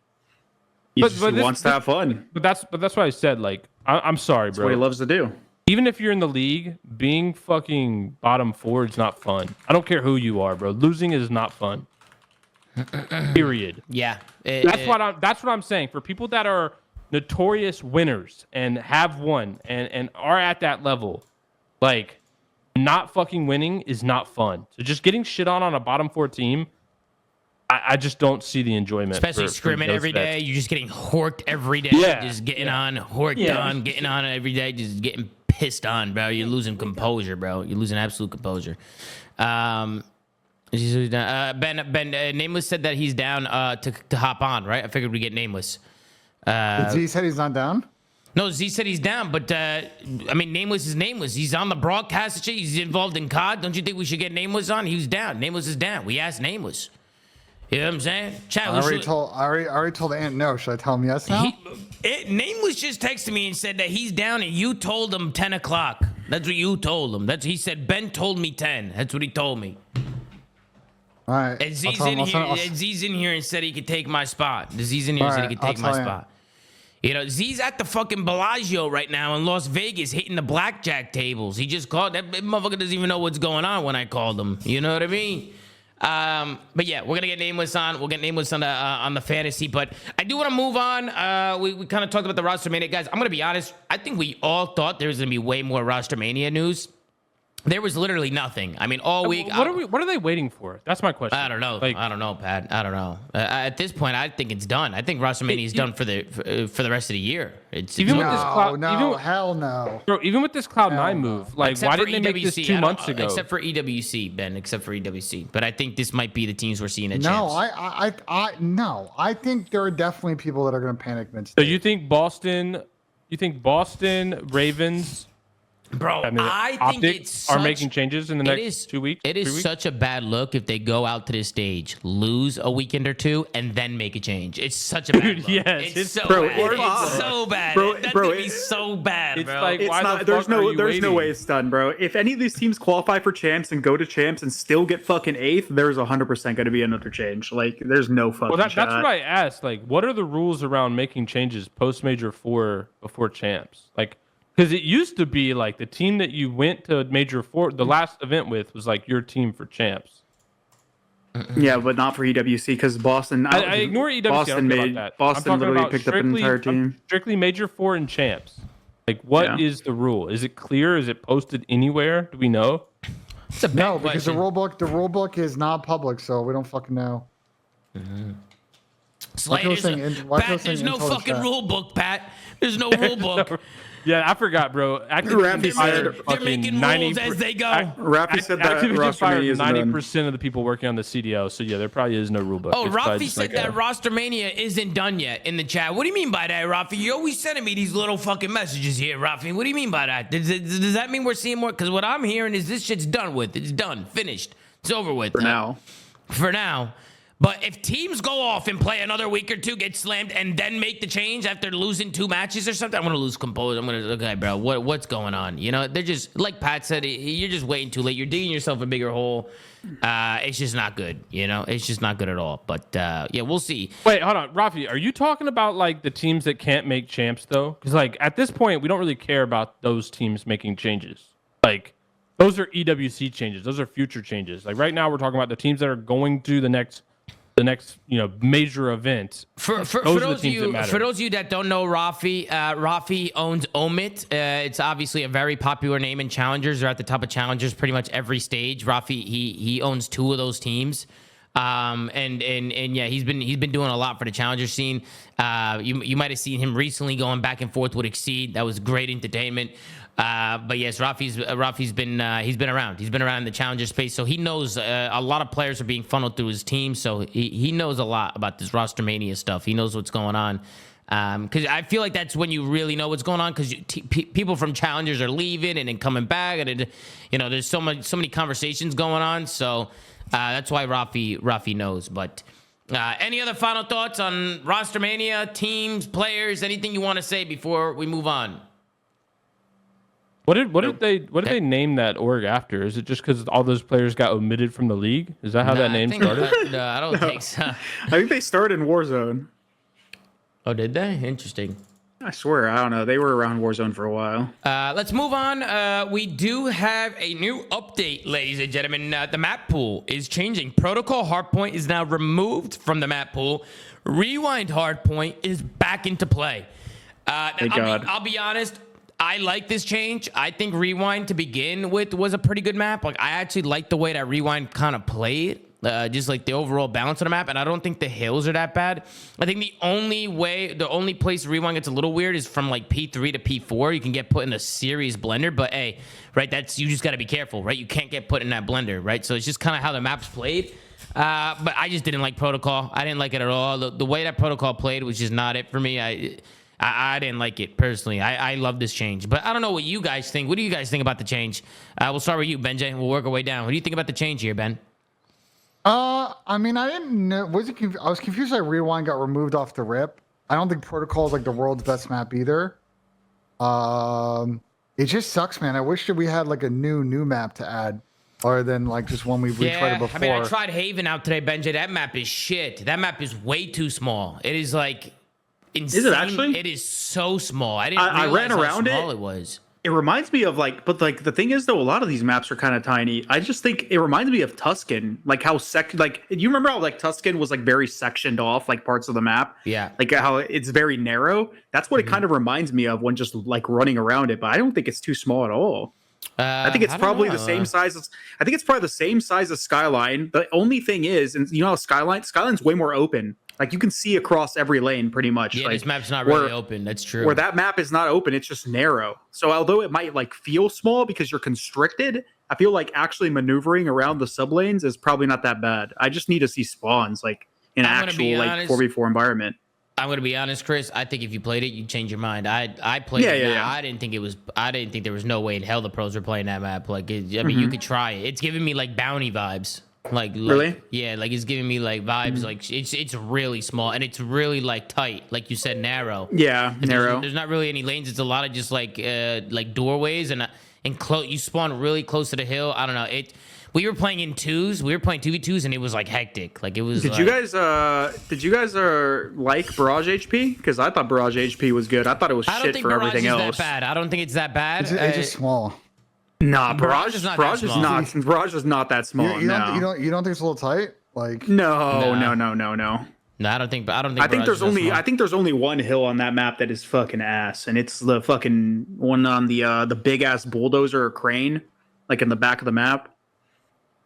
he wants to have fun. But that's why I said, like, I'm sorry, That's bro. what he loves to do. Even if you're in the league, being fucking bottom 4 is not fun. I don't care who you are, bro. Losing is not fun. Period. Yeah, That's what I'm saying. For people that are notorious winners and have won and are at that level, like, not fucking winning is not fun. So just getting shit on a bottom 4 team, I just don't see the enjoyment. especially for scrimming those every vets. day. You're just getting horked every day. Yeah. Just getting on, horked on, getting on every day. Just getting pissed on, bro. You're losing composure, bro. You're losing absolute composure. Ben Nameless said that he's down to hop on, right? I figured we'd get Nameless. Z said he's not down. No, Z said he's down, but I mean, Nameless is Nameless. He's on the broadcast and shit. He's involved in COD. Don't you think we should get Nameless on? He was down. Nameless is down. We asked Nameless. You know what I'm saying? Chat, I already told Ant no. Should I tell him yes now? Nameless just texted me and said that he's down and you told him 10 o'clock. That's what you told him. He said, Ben told me 10. That's what he told me. All right. And Z's in here and said he could take my spot. Z's in here and said he could take my spot. You know, Z's at the fucking Bellagio right now in Las Vegas hitting the blackjack tables. He just called. That motherfucker doesn't even know what's going on when I called him. You know what I mean? But yeah, we're gonna get Nameless on. We'll get Nameless on the fantasy. But I do want to move on. We kind of talked about the Rostermania, guys. I'm gonna be honest. I think we all thought there was gonna be way more Rostermania news. There was literally nothing. I mean, all week. What are they waiting for? That's my question. I don't know. Like, I don't know, Pat. I don't know. At this point, I think it's done. I think Rostermania is done for the rest of the year. Even with this cloud, hell no. Bro, even with this Cloud9 move, like, Except why for didn't they make this EWC. 2 months ago? Except for EWC, Ben. Except for EWC. But I think this might be the teams we're seeing a chance. No, I think there are definitely people that are going to panic mid. So you think Boston, Ravens, Bro, I think it's are making changes in the next 2 weeks? It is such a bad look if they go out to this stage, lose a weekend or two, and then make a change. It's such a bad look. Yes, it's so bro, bad. It's so bad. That's gonna be so bad, it's bro. like, It's why not. the There's fuck are no. you There's no waiting? way it's done, bro. If any of these teams qualify for champs and go to champs and still get fucking 8th, there's 100% going to be another change. Like, there's no fucking. Well, that's shot. what I asked. Like, what are the rules around making changes post Major 4 before champs? Like, because it used to be like the team that you went to Major 4, the last event with, was like your team for champs. Yeah, but not for EWC because Boston. I ignore EWC. Boston I don't care about that. Boston I'm talking literally about picked up an entire team. Strictly Major 4 and champs. Like, what is the rule? Is it clear? Is it posted anywhere? Do we know? It's a bad No, because question. the rule book is not public, so we don't fucking know. Slay, there's no fucking rule book, Pat. There's no rule book. Yeah, I forgot, bro. Activision fired they're making rules as they go. Rafi said that Activision fired Rostermania 90% of the people working on the CDO. So yeah, there probably is no rule book. Oh, It's Rafi probably just said that Rostermania isn't done yet in the chat. What do you mean by that, Rafi? You're always sending me these little fucking messages here, Rafi. What do you mean by that? Does that mean we're seeing more? Because what I'm hearing is this shit's done with. It's done, finished. It's over with. For now. For now. But if teams go off and play another week or two, get slammed, and then make the change after losing 2 matches or something, I'm going to lose composure. I'm going to, okay, bro, what's going on? You know, they're just, like Pat said, you're just waiting too late. You're digging yourself a bigger hole. It's just not good, you know? It's just not good at all. But, yeah, we'll see. Wait, hold on. Rafi, are you talking about, like, the teams that can't make champs, though? Because, like, at this point, we don't really care about those teams making changes. Like, those are EWC changes. Those are future changes. Like, right now, we're talking about the teams that are going to the next major event. For those of you that don't know Rafi owns Omit. It's obviously a very popular name in challengers. They're at the top of challengers pretty much every stage. Rafi he owns 2 of those teams. And yeah, he's been doing a lot for the challenger scene. You might have seen him recently going back and forth with Exceed. That was great entertainment. But yes, Rafi's been around. He's been around in the challenger space, so he knows a lot of players are being funneled through his team. So he knows a lot about this Rostermania stuff. He knows what's going on. Because I feel like that's when you really know what's going on. Because people from challengers are leaving and then coming back, and there's so many conversations going on. So that's why Rafi knows. But any other final thoughts on Rostermania, teams, players, anything you want to say before we move on? What did they name that org after? Is it just because all those players got omitted from the league? Is that how that name started? No, I don't think so. I think they started in Warzone. Oh, did they? Interesting. I swear, I don't know. They were around Warzone for a while. Let's move on. We do have a new update, ladies and gentlemen. The map pool is changing. Protocol Hardpoint is now removed from the map pool. Rewind Hardpoint is back into play. Thank God. I'll be honest. I like this change. I think Rewind to begin with was a pretty good map. Like, I actually like the way that Rewind kind of played, just like the overall balance of the map. And I don't think the hills are that bad. I think the only place Rewind gets a little weird is from like P3 to P4. You can get put in a serious blender, but hey, right, you just got to be careful, right? You can't get put in that blender, right? So it's just kind of how the map's played. But I just didn't like Protocol. I didn't like it at all. The way that Protocol played was just not it for me. I didn't like it personally. I love this change, but I don't know what you guys think. What do you guys think about the change? We'll start with you, Benjay. We'll work our way down. What do you think about the change here, Ben? I mean, I didn't know. I was confused that Rewind got removed off the rip. I don't think Protocol is like the world's best map either. It just sucks, man. I wish that we had like a new map to add, other than like just one we've retreaded before. I mean, I tried Haven out today, Benjay. That map is shit. That map is way too small. It is like. Insane. Is it actually? It is so small. I didn't realize ran around how small it was. It reminds me of but the thing is though, a lot of these maps are kind of tiny. I just think it reminds me of Tuscan, like how you remember how like Tuscan was like very sectioned off like parts of the map. Yeah. Like how it's very narrow. That's what it kind of reminds me of when just like running around it. But I don't think it's too small at all. I think it's probably the same size as. I think it's probably the same size as Skyline. The only thing is, and you know how Skyline's way more open. Like you can see across every lane pretty much. Yeah, like, this map's not really open. That's true. Where that map is not open, it's just narrow. So although it might like feel small because you're constricted, I feel like actually maneuvering around the sub lanes is probably not that bad. I just need to see spawns like in an actual like 4v4 environment. I'm gonna be honest, Chris. I think if you played it, you'd change your mind. I played it. Yeah. I didn't think there was no way in hell the pros were playing that map. Like, I mean, you could try it. It's giving me like bounty vibes. Like really? Yeah, like it's giving me like vibes. Like it's really small and it's really like tight. Like you said, narrow. Yeah, narrow. There's not really any lanes. It's a lot of just like doorways and close. You spawn really close to the hill. I don't know. We were playing in twos. We were playing 2v2s, and it was like hectic. Like it was. Did you guys like Barrage HP? Because I thought Barrage HP was good. I thought it was shit for everything else. That bad. I don't think it's that bad. It's just small. Nah, Barrage is not that small. You don't think it's a little tight? Like no. No, I don't think. I think there's only one hill on that map that is fucking ass, and it's the fucking one on the big ass bulldozer or crane, like in the back of the map.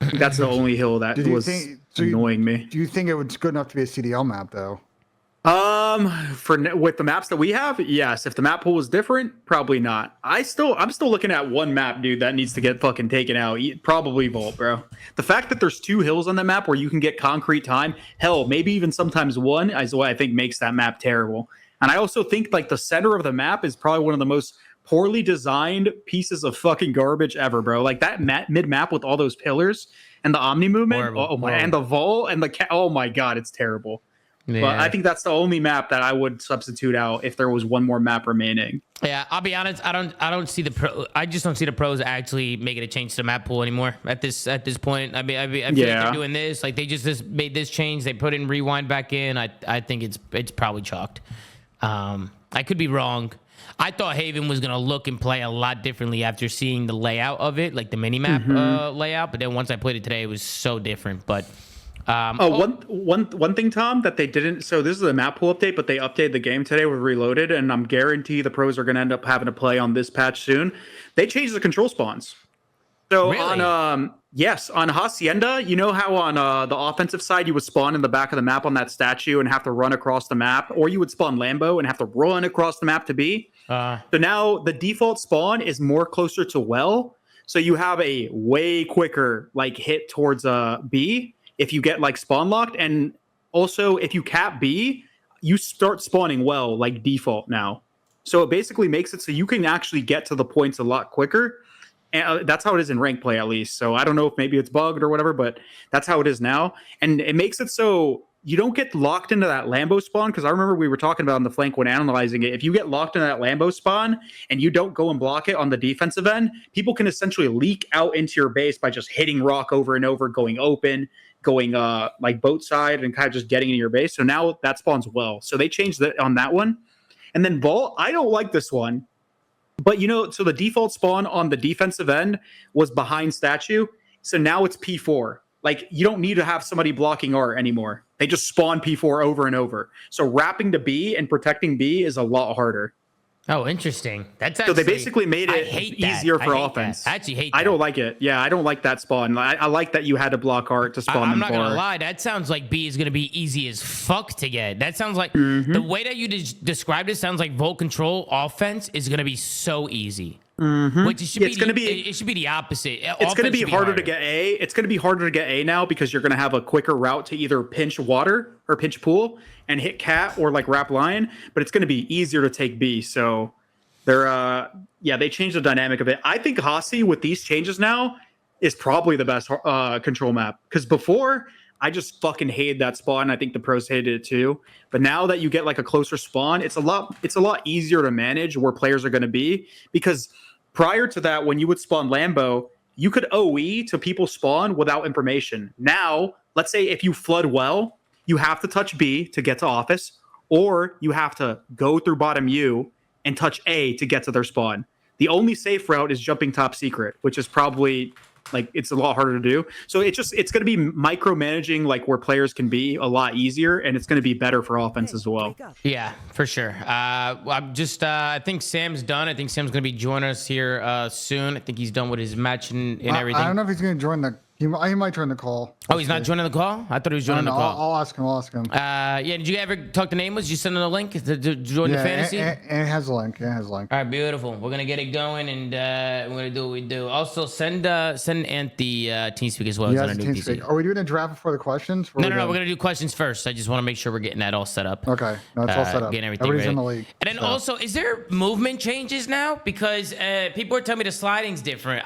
That's the only hill that was annoying me. Do you think it was good enough to be a CDL map though? With the maps that we have, yes. If the map pool was different, probably not. I'm still looking at one map, dude, that needs to get fucking taken out. Probably Vault, bro. The fact that there's 2 hills on that map where you can get concrete time, hell, maybe even sometimes 1, is what I think makes that map terrible. And I also think like the center of the map is probably one of the most poorly designed pieces of fucking garbage ever, bro. Like that mid map with all those pillars and the Omni movement, and the Vault and oh my god, it's terrible. Yeah. But I think that's the only map that I would substitute out if there was one more map remaining. Yeah, I'll be honest. I just don't see the pros actually making a change to the map pool anymore at this point. I feel like they're doing this. Like they just made this change. They put in rewind back in. I think it's probably chalked. I could be wrong. I thought Haven was gonna look and play a lot differently after seeing the layout of it, like the mini map layout. But then once I played it today, it was so different. But one thing, Tom, that they didn't. So this is a map pool update, but they updated the game today with Reloaded, and I'm guarantee the pros are going to end up having to play on this patch soon. They changed the control spawns. So really? on Hacienda, you know how on the offensive side you would spawn in the back of the map on that statue and have to run across the map, or you would spawn Lambo and have to run across the map to B. So now the default spawn is more closer to well, so you have a way quicker like hit towards B. If you get like spawn locked, and also if you cap B, you start spawning well like default now. So it basically makes it so you can actually get to the points a lot quicker. And that's how it is in rank play, at least. So I don't know if maybe it's bugged or whatever, but that's how it is now. And it makes it so you don't get locked into that Lambo spawn, because I remember we were talking about on the flank when analyzing it. If you get locked into that Lambo spawn and you don't go and block it on the defensive end, people can essentially leak out into your base by just hitting rock over and over, going open, going like boat side, and kind of just getting in your base. So now that spawns well. So they changed that on that one. And then Vault, I don't like this one. But so the default spawn on the defensive end was behind statue. So now it's P4. Like you don't need to have somebody blocking art anymore. They just spawn P4 over and over. So wrapping to B and protecting B is a lot harder. Oh, interesting. That's actually, so they basically made it easier for offense. That. I actually hate that. I don't like it. Yeah, I don't like that spawn. I like that you had to block art to spawn them. I'm not going to lie. That sounds like B is going to be easy as fuck to get. That sounds like the way that you described it sounds like Volt Control offense is going to be so easy. Which it should it should be the opposite. It's going to be harder to get A. It's going to be harder to get A now because you're going to have a quicker route to either pinch water or pinch pool and hit cat or like wrap lion, but it's going to be easier to take B. So they changed the dynamic of it. I think Hasi with these changes now is probably the best control map, because before I just fucking hated that spawn. I think the pros hated it too. But now that you get like a closer spawn, it's a lot easier to manage where players are going to be, because prior to that, when you would spawn Lambo, you could OE to people spawn without information. Now, let's say if you flood well, you have to touch B to get to office, or you have to go through bottom U and touch A to get to their spawn. The only safe route is jumping top secret, which is probably like it's a lot harder to do. So it's going to be micromanaging like where players can be a lot easier, and it's going to be better for offense as well. Yeah, for sure. I'm just I think Sam's done. I think Sam's going to be joining us here soon. I think he's done with his match and everything. I don't know if he's going to join the. He might join the call. Oh, he's not joining the call? I thought he was joining the call. I'll ask him. Yeah, did you ever talk to Nameless? Did you send him a link to join the fantasy? And it has a link. All right, beautiful. We're going to get it going, and we're going to do what we do. Also, send Ant the TeamSpeak as well. Yeah, TeamSpeak. Are we doing a draft before the questions? No. We're going to do questions first. I just want to make sure we're getting that all set up. Okay. No, it's all set up. Getting everything Everybody's ready. in the league. And then also, is there movement changes now? Because people are telling me the sliding's different.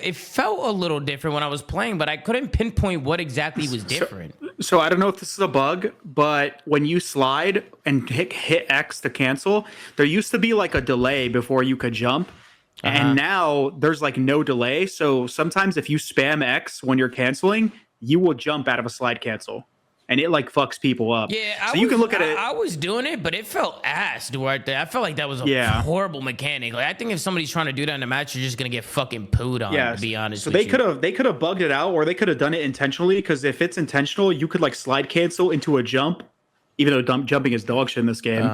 It felt a little different when I was playing, but I couldn't pinpoint what exactly was different. So I don't know if this is a bug, but when you slide and hit X to cancel, there used to be like a delay before you could jump. And now there's like no delay. So sometimes if you spam X when you're canceling, you will jump out of a slide cancel. And it like fucks people up. Yeah, you can look at it. I was doing it, but it felt ass, Duarte. I felt like that was a horrible mechanic. Like I think if somebody's trying to do that in a match, you're just gonna get fucking pooed on. To be honest, so they could have bugged it out, or they could have done it intentionally. Because if it's intentional, you could like slide cancel into a jump, even though jumping is dog shit in this game.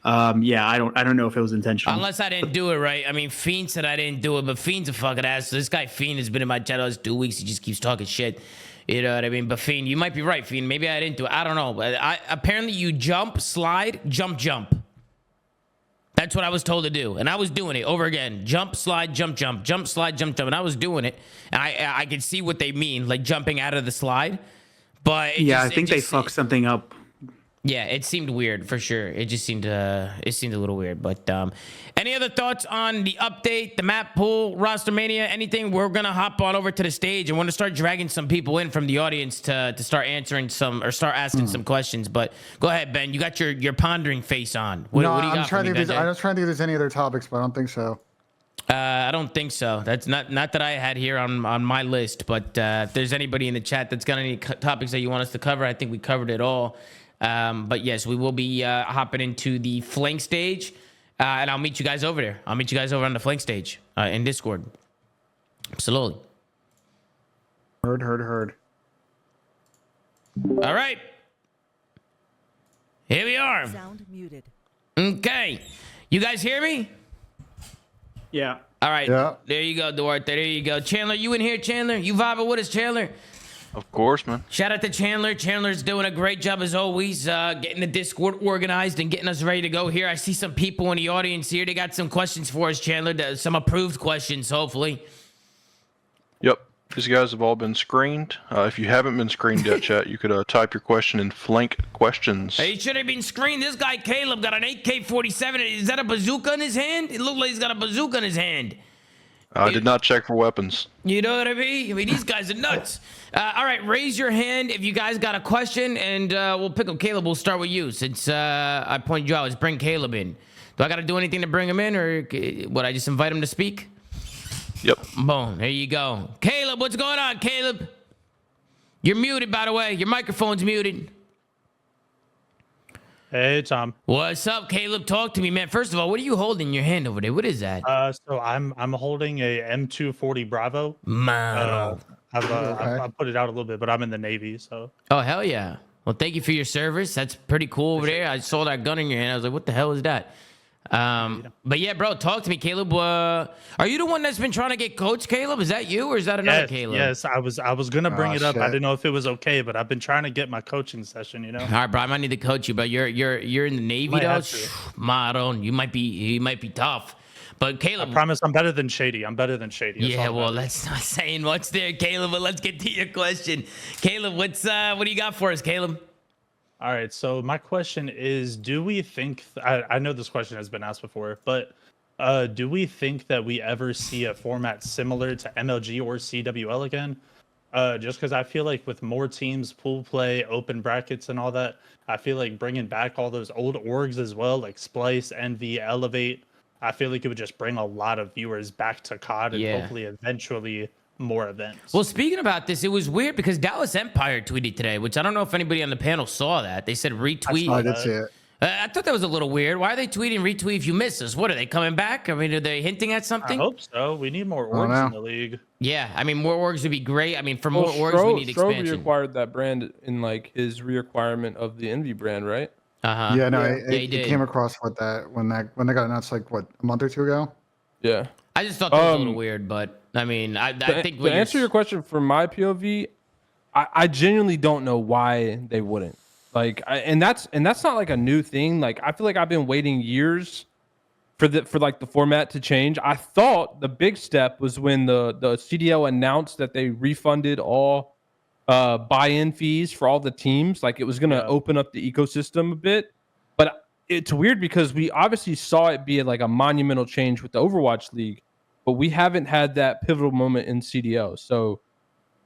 I don't know if it was intentional. Unless I didn't do it right. I mean, Fiend said I didn't do it, but Fiend's a fucking ass. So this guy Fiend has been in my channel 2 weeks. He just keeps talking shit. You know what I mean? But Fiend, you might be right, Fiend. Maybe I didn't do it. I don't know. But apparently you jump, slide, jump. That's what I was told to do. And I was doing it over again. Jump, slide, jump, slide, jump. And I was doing it. And I could see what they mean, like jumping out of the slide. But I think they fucked something up. Yeah, it seemed weird for sure. It just seemed a little weird. But any other thoughts on the update, the map pool, Rostermania, anything? We're gonna hop on over to the stage and want to start dragging some people in from the audience to start answering some or start asking some questions. But go ahead, Ben. You got your pondering face on. What do you got? I'm trying to think. I was trying to think if there's any other topics, but I don't think so. I don't think so. That's not that I had here on my list. But if there's anybody in the chat that's got any topics that you want us to cover, I think we covered it all. But yes, we will be hopping into the flank stage, and I'll meet you guys over there. I'll meet you guys over on the flank stage in Discord. Absolutely. Heard. All right. Here we are. Sound muted. Okay. You guys hear me? Yeah. All right. Yeah. There you go, Duarte. There you go. Chandler, you in here, Chandler? You vibing with us, Chandler? Of course, man. Shout out to Chandler. Chandler's doing a great job as always, getting the Discord organized and getting us ready to go here. I see some people in the audience here. They got some questions for us, Chandler. Some approved questions, hopefully. Yep. These guys have all been screened. If you haven't been screened yet, chat, you could type your question in flank questions. He should have been screened. This guy, Caleb, got an AK-47. Is that a bazooka in his hand? It looked like he's got a bazooka in his hand. I did not check for weapons. You know what I mean? These guys are nuts. All right, raise your hand if you guys got a question, and we'll pick up Caleb. We'll start with you since I pointed you out. Let's bring Caleb in. Do I got to do anything to bring him in, or would I just invite him to speak? Yep. Boom. There you go. Caleb, what's going on, Caleb? You're muted, by the way. Your microphone's muted. Hey, Tom. What's up, Caleb? Talk to me, man. First of all, what are you holding in your hand over there? What is that? So I'm holding a M240 Bravo. Man. I've put it out a little bit, but I'm in the Navy, so. Oh, hell yeah. Well, thank you for your service. That's pretty cool over there. I saw that gun in your hand. I was like, what the hell is that? But yeah, bro, talk to me, Caleb. Are you the one that's been trying to get coached, Caleb? Is that you, or is that another Caleb? Yes, I was gonna bring it up. Shit. I didn't know if it was okay, but I've been trying to get my coaching session. All right, bro. I might need to coach you, but you're in the Navy, Might though. have to. Maron, you might be tough. But Caleb, I promise I'm better than Shady. That's yeah, all well, that that's not saying much there, Caleb. But let's get to your question, Caleb. What do you got for us, Caleb? All right, so my question is, do we think, I know this question has been asked before, but do we think that we ever see a format similar to MLG or CWL again? Just because I feel like with more teams, pool play, open brackets and all that, I feel like bringing back all those old orgs as well, like Splice, Envy, Elevate, I feel like it would just bring a lot of viewers back to COD and hopefully eventually more events. Well, speaking about this, it was weird because Dallas Empire tweeted today, which I don't know if anybody on the panel saw that. They said retweet. I did see it. I thought that was a little weird. Why are they tweeting retweet if you miss us? What, are they coming back? I mean, are they hinting at I something? hope so. We need more orgs in the league. Yeah, I mean, more orgs would be great. I mean, for more orgs, we need Strobe expansion. reacquired that brand in like his reacquirement of the Envy brand, right? Uh-huh. Yeah, no, They it did. came across with that when they got announced like what, a month or two ago. Yeah. I just thought that was a little weird, but I mean, I think to answer your question from my POV, I genuinely don't know why they wouldn't. Like, and that's not like a new thing. Like, I feel like I've been waiting years for like the format to change. I thought the big step was when the CDL announced that they refunded all buy-in fees for all the teams. Like, it was going to open up the ecosystem a bit. But it's weird because we obviously saw it be like a monumental change with the Overwatch League, but we haven't had that pivotal moment in CDO. So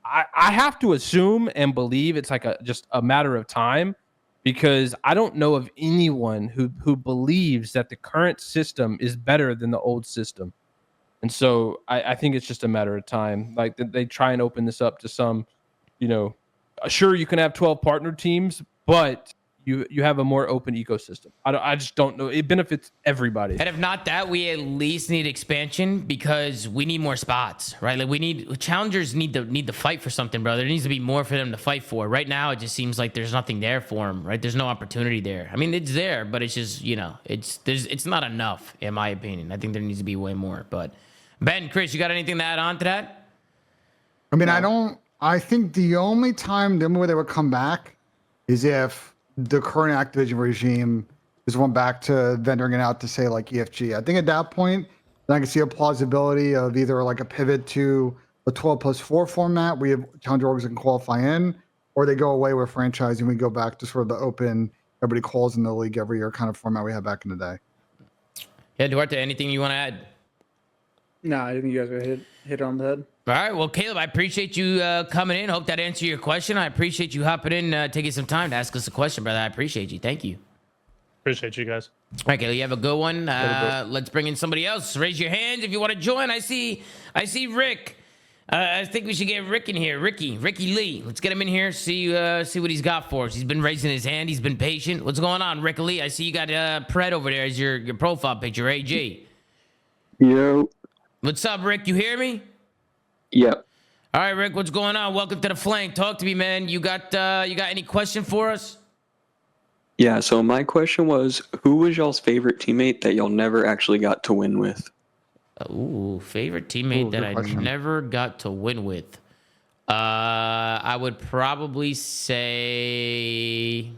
I have to assume and believe it's like just a matter of time, because I don't know of anyone who believes that the current system is better than the old system. And so I think it's just a matter of time. Like, they try and open this up to some, sure, you can have 12 partner teams, but you have a more open ecosystem. I just don't know. It benefits everybody. And if not that, we at least need expansion because we need more spots, right? Like, challengers need to fight for something, bro. There needs to be more for them to fight for. Right now, it just seems like there's nothing there for them, right? There's no opportunity there. I mean, it's there, but it's just, it's not enough, in my opinion. I think there needs to be way more. But Ben, Chris, you got anything to add on to that? I mean, I don't I think the only way they would come back is if the current Activision regime is one back to vendoring it out to say like EFG. I think at that point, then I can see a plausibility of either like a pivot to a 12+4 format where you have challenger orgs that can qualify in, or they go away with franchise and we go back to sort of the open, everybody calls in the league every year kind of format we had back in the day. Yeah, Duarte, anything you want to add? No, I think you guys are hit it on the head. All right, well, Caleb, I appreciate you coming in. Hope that answered your question. I appreciate you hopping in, taking some time to ask us a question, brother. I appreciate you. Thank you. Appreciate you guys. All right, Caleb, you have a good one. Let's bring in somebody else. Raise your hands if you want to join. I see Rick. I think we should get Rick in here. Ricky Lee. Let's get him in here. See what he's got for us. He's been raising his hand. He's been patient. What's going on, Rick Lee? I see you got Pred over there as your profile picture. AG. Yo. What's up, Rick? You hear me? Yep. All right, Rick. What's going on? Welcome to the flank. Talk to me, man. You got any question for us? Yeah. So my question was, who was y'all's favorite teammate that y'all never actually got to win with? Ooh, favorite teammate that I never got to win with. I would probably say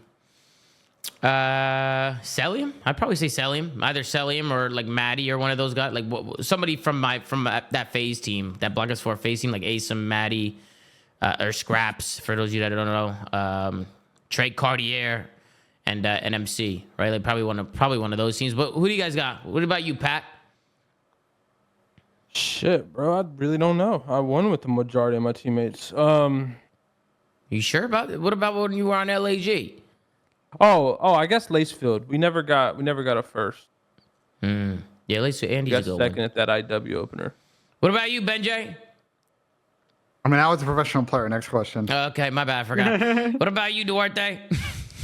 Celium. I'd probably say Celium. Either Celium or like Maddie or one of those guys. Like somebody from that FaZe team, that Black Ops 4 FaZe team, like Asum, Maddie, or Scraps. For those of you that don't know, Trey Cartier and MC. Right, like probably one of those teams. But who do you guys got? What about you, Pat? Shit, bro. I really don't know. I won with the majority of my teammates. You sure about it? What about when you were on LAG? Oh, I guess Lacefield. We never got a first. Yeah, Lacefield. Andy's Got a good second one. at that IW opener. What about you, Benjay? I mean, I was a professional player. Next question. Okay, my bad. I forgot. What about you, Duarte?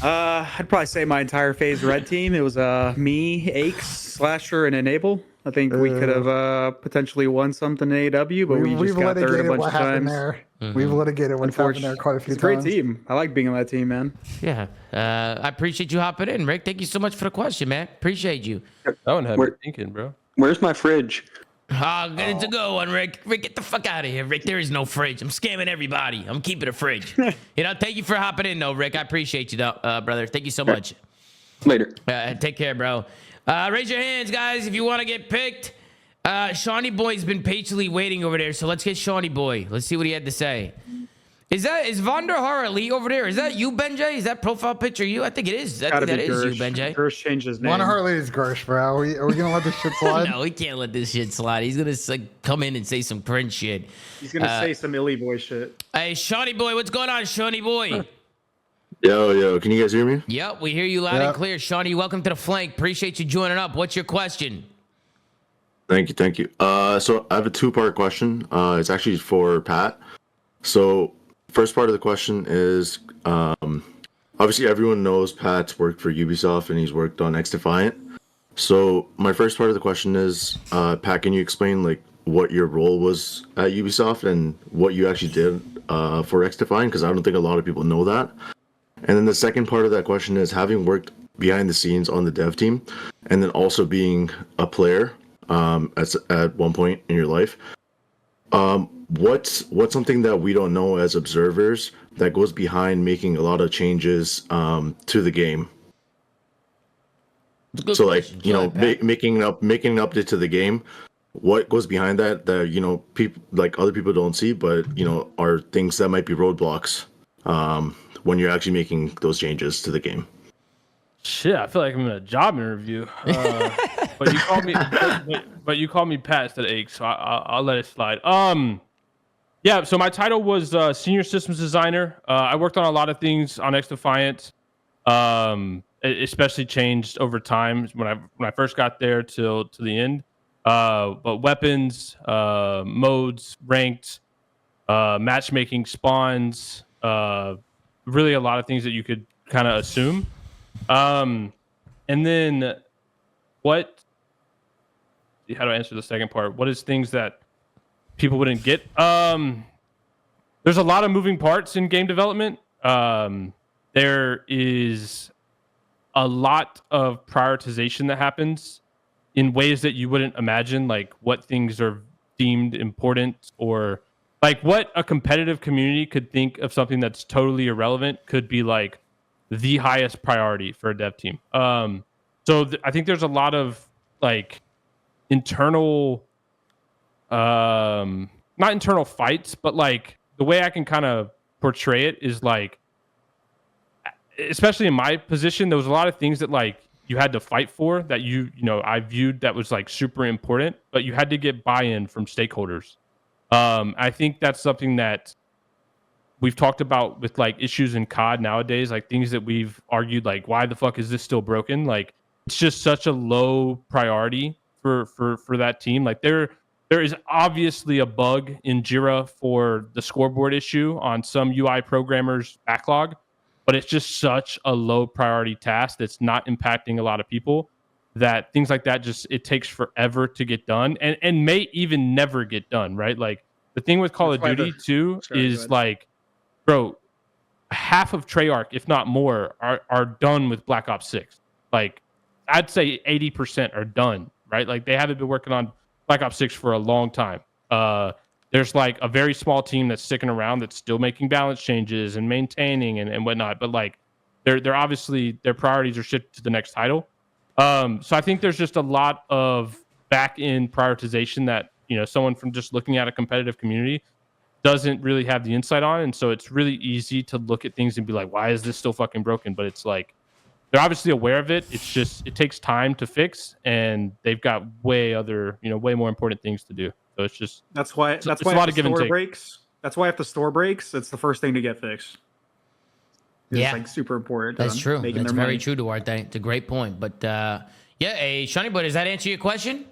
I'd probably say my entire FaZe red team. It was me, Aches, Slasher, and Enable. I think we could have potentially won something in AW, but we just got third a bunch of times. There. We've litigated what's happened there quite a few It's times. a great team. I like being on that team, man. Yeah. I appreciate you hopping in, Rick. Thank you so much for the question, man. Appreciate you. That one had me thinking, bro. Where's my fridge? Oh, good. It's a good one, Rick. Rick, get the fuck out of here, Rick. There is no fridge. I'm scamming everybody. I'm keeping a fridge. Thank you for hopping in, though, Rick. I appreciate you, though, brother. Thank you so much. Later. Take care, bro. Raise your hands, guys, if you want to get picked. Shawnee Boy's been patiently waiting over there, so let's get Shawnee Boy. Let's see what he had to say. Is Vonderhaar Elite over there? Is that you, Benjay? Is that profile picture you? I think it is. I think that is you, Benjay. Gersh changed his name. One of Harley's Gersh, bro. Are we gonna let this shit slide? No, we can't let this shit slide. He's gonna come in and say some cringe shit. He's gonna say some illy boy shit. Hey, Shawnee Boy, what's going on, Shawnee Boy? Yo, can you guys hear me? Yep, we hear you loud and clear. Shawnee, welcome to the flank. Appreciate you joining up. What's your question? Thank you. So I have a two-part question. It's actually for Pat. So first part of the question is, obviously everyone knows Pat's worked for Ubisoft and he's worked on X Defiant. So my first part of the question is, Pat, can you explain like what your role was at Ubisoft and what you actually did for X Defiant? Because I don't think a lot of people know that. And then the second part of that question is, having worked behind the scenes on the dev team and then also being a player at one point in your life, what's something that we don't know as observers that goes behind making a lot of changes to the game? So like, making an update to the game, what goes behind that people like other people don't see, but are things that might be roadblocks when you're actually making those changes to the game? Shit, I feel like I'm in a job interview. But you called me Pat instead of Aches, so I'll let it slide. Yeah. So my title was senior systems designer. I worked on a lot of things on X Defiant. It especially changed over time when I first got there to the end. But weapons, modes, ranked, matchmaking, spawns, really a lot of things that you could kind of assume. And then how do I answer the second part? What is things that people wouldn't get? There's a lot of moving parts in game development. There is a lot of prioritization that happens in ways that you wouldn't imagine, like what things are deemed important or like what a competitive community could think of something that's totally irrelevant could be like the highest priority for a dev team. I think there's a lot of like internal, not internal fights, but like the way I can kind of portray it is like, especially in my position, there was a lot of things that like you had to fight for that I viewed that was like super important, but you had to get buy-in from stakeholders. I think that's something that we've talked about with like issues in COD nowadays, like things that we've argued, like why the fuck is this still broken? Like it's just such a low priority for that team. Like there is obviously a bug in Jira for the scoreboard issue on some UI programmers' backlog, but it's just such a low priority task that's not impacting a lot of people that things like that it takes forever to get done and may even never get done, right? Like the thing with Call of Duty too is like, bro, half of Treyarch, if not more, are done with Black Ops 6. Like I'd say 80% are done, right? Like they haven't been working on Black Ops 6 for a long time. There's like a very small team that's sticking around that's still making balance changes and maintaining and whatnot. But like they're obviously their priorities are shifted to the next title. So I think there's just a lot of back end prioritization that, someone from just looking at a competitive community doesn't really have the insight on. And so it's really easy to look at things and be like, why is this still fucking broken? But it's like, they're obviously aware of it. It's just, it takes time to fix and they've got way more important things to do. So it's just, that's why a lot of give and take. That's why if the store breaks, it's the first thing to get fixed. It's like super important. That's true. That's very money. True, Duarte. It's a great point. But Shawnee Boy, does that answer your question?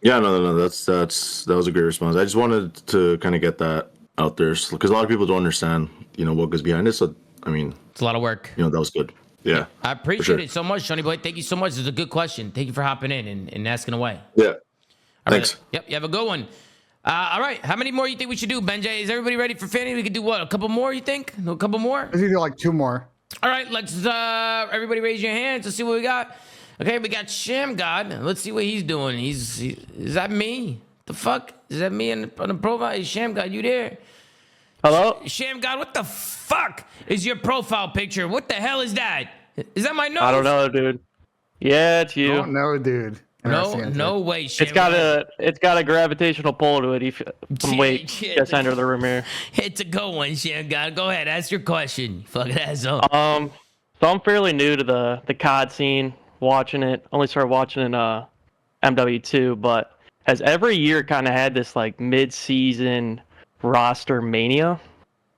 Yeah, no. That was a great response. I just wanted to kind of get that out there because a lot of people don't understand, what goes behind it. So I mean, it's a lot of work. That was good. Yeah, I appreciate it so much, Shawnee Boy. Thank you so much. It's a good question. Thank you for hopping in and asking away. Yeah. Thanks. Right. Yep, you have a good one. All right, how many more you think we should do, Benjay? Is everybody ready for Fanny? We could do what? A couple more, you think? A couple more? Let's do like 2 more. All right, let's everybody raise your hands. Let's see what we got. Okay, we got Sham God. Let's see what he's doing. Is that me? The fuck? Is that me on the profile? Is Sham God, you there? Hello? Sham God, what the fuck is your profile picture? What the hell is that? Is that my nose? I don't know, dude. Yeah, it's you. I don't know, dude. No way, Sham. It's got a gravitational pull to it. Some weight gets under the room here. It's a good one, Sham God. Go ahead, ask your question. You fucking asshole. So I'm fairly new to the COD scene. Watching it, only started watching in MW2, but has every year kind of had this like mid-season roster mania,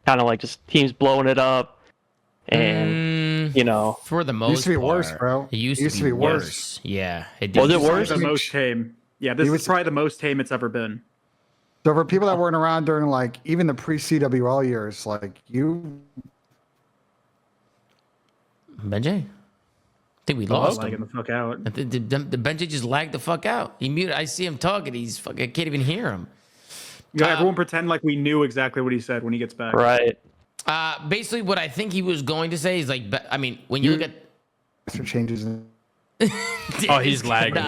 kind of like just teams blowing it up, and for the most used to be part, worse, bro. It used to be worse. Yeah, it did. Was it worse? The most tame. Yeah, this is probably the most tame it's ever been. So for people that weren't around during like even the pre-CWL years, like you, Benjay. I think we lost him. Lagging the fuck out. The Benji just lagged the fuck out. He muted. I see him talking. He's fucking. I can't even hear him. Yeah, everyone pretend like we knew exactly what he said when he gets back. Right. Basically, what I think he was going to say is like, I mean, when you look at changes. Oh, he's lagging.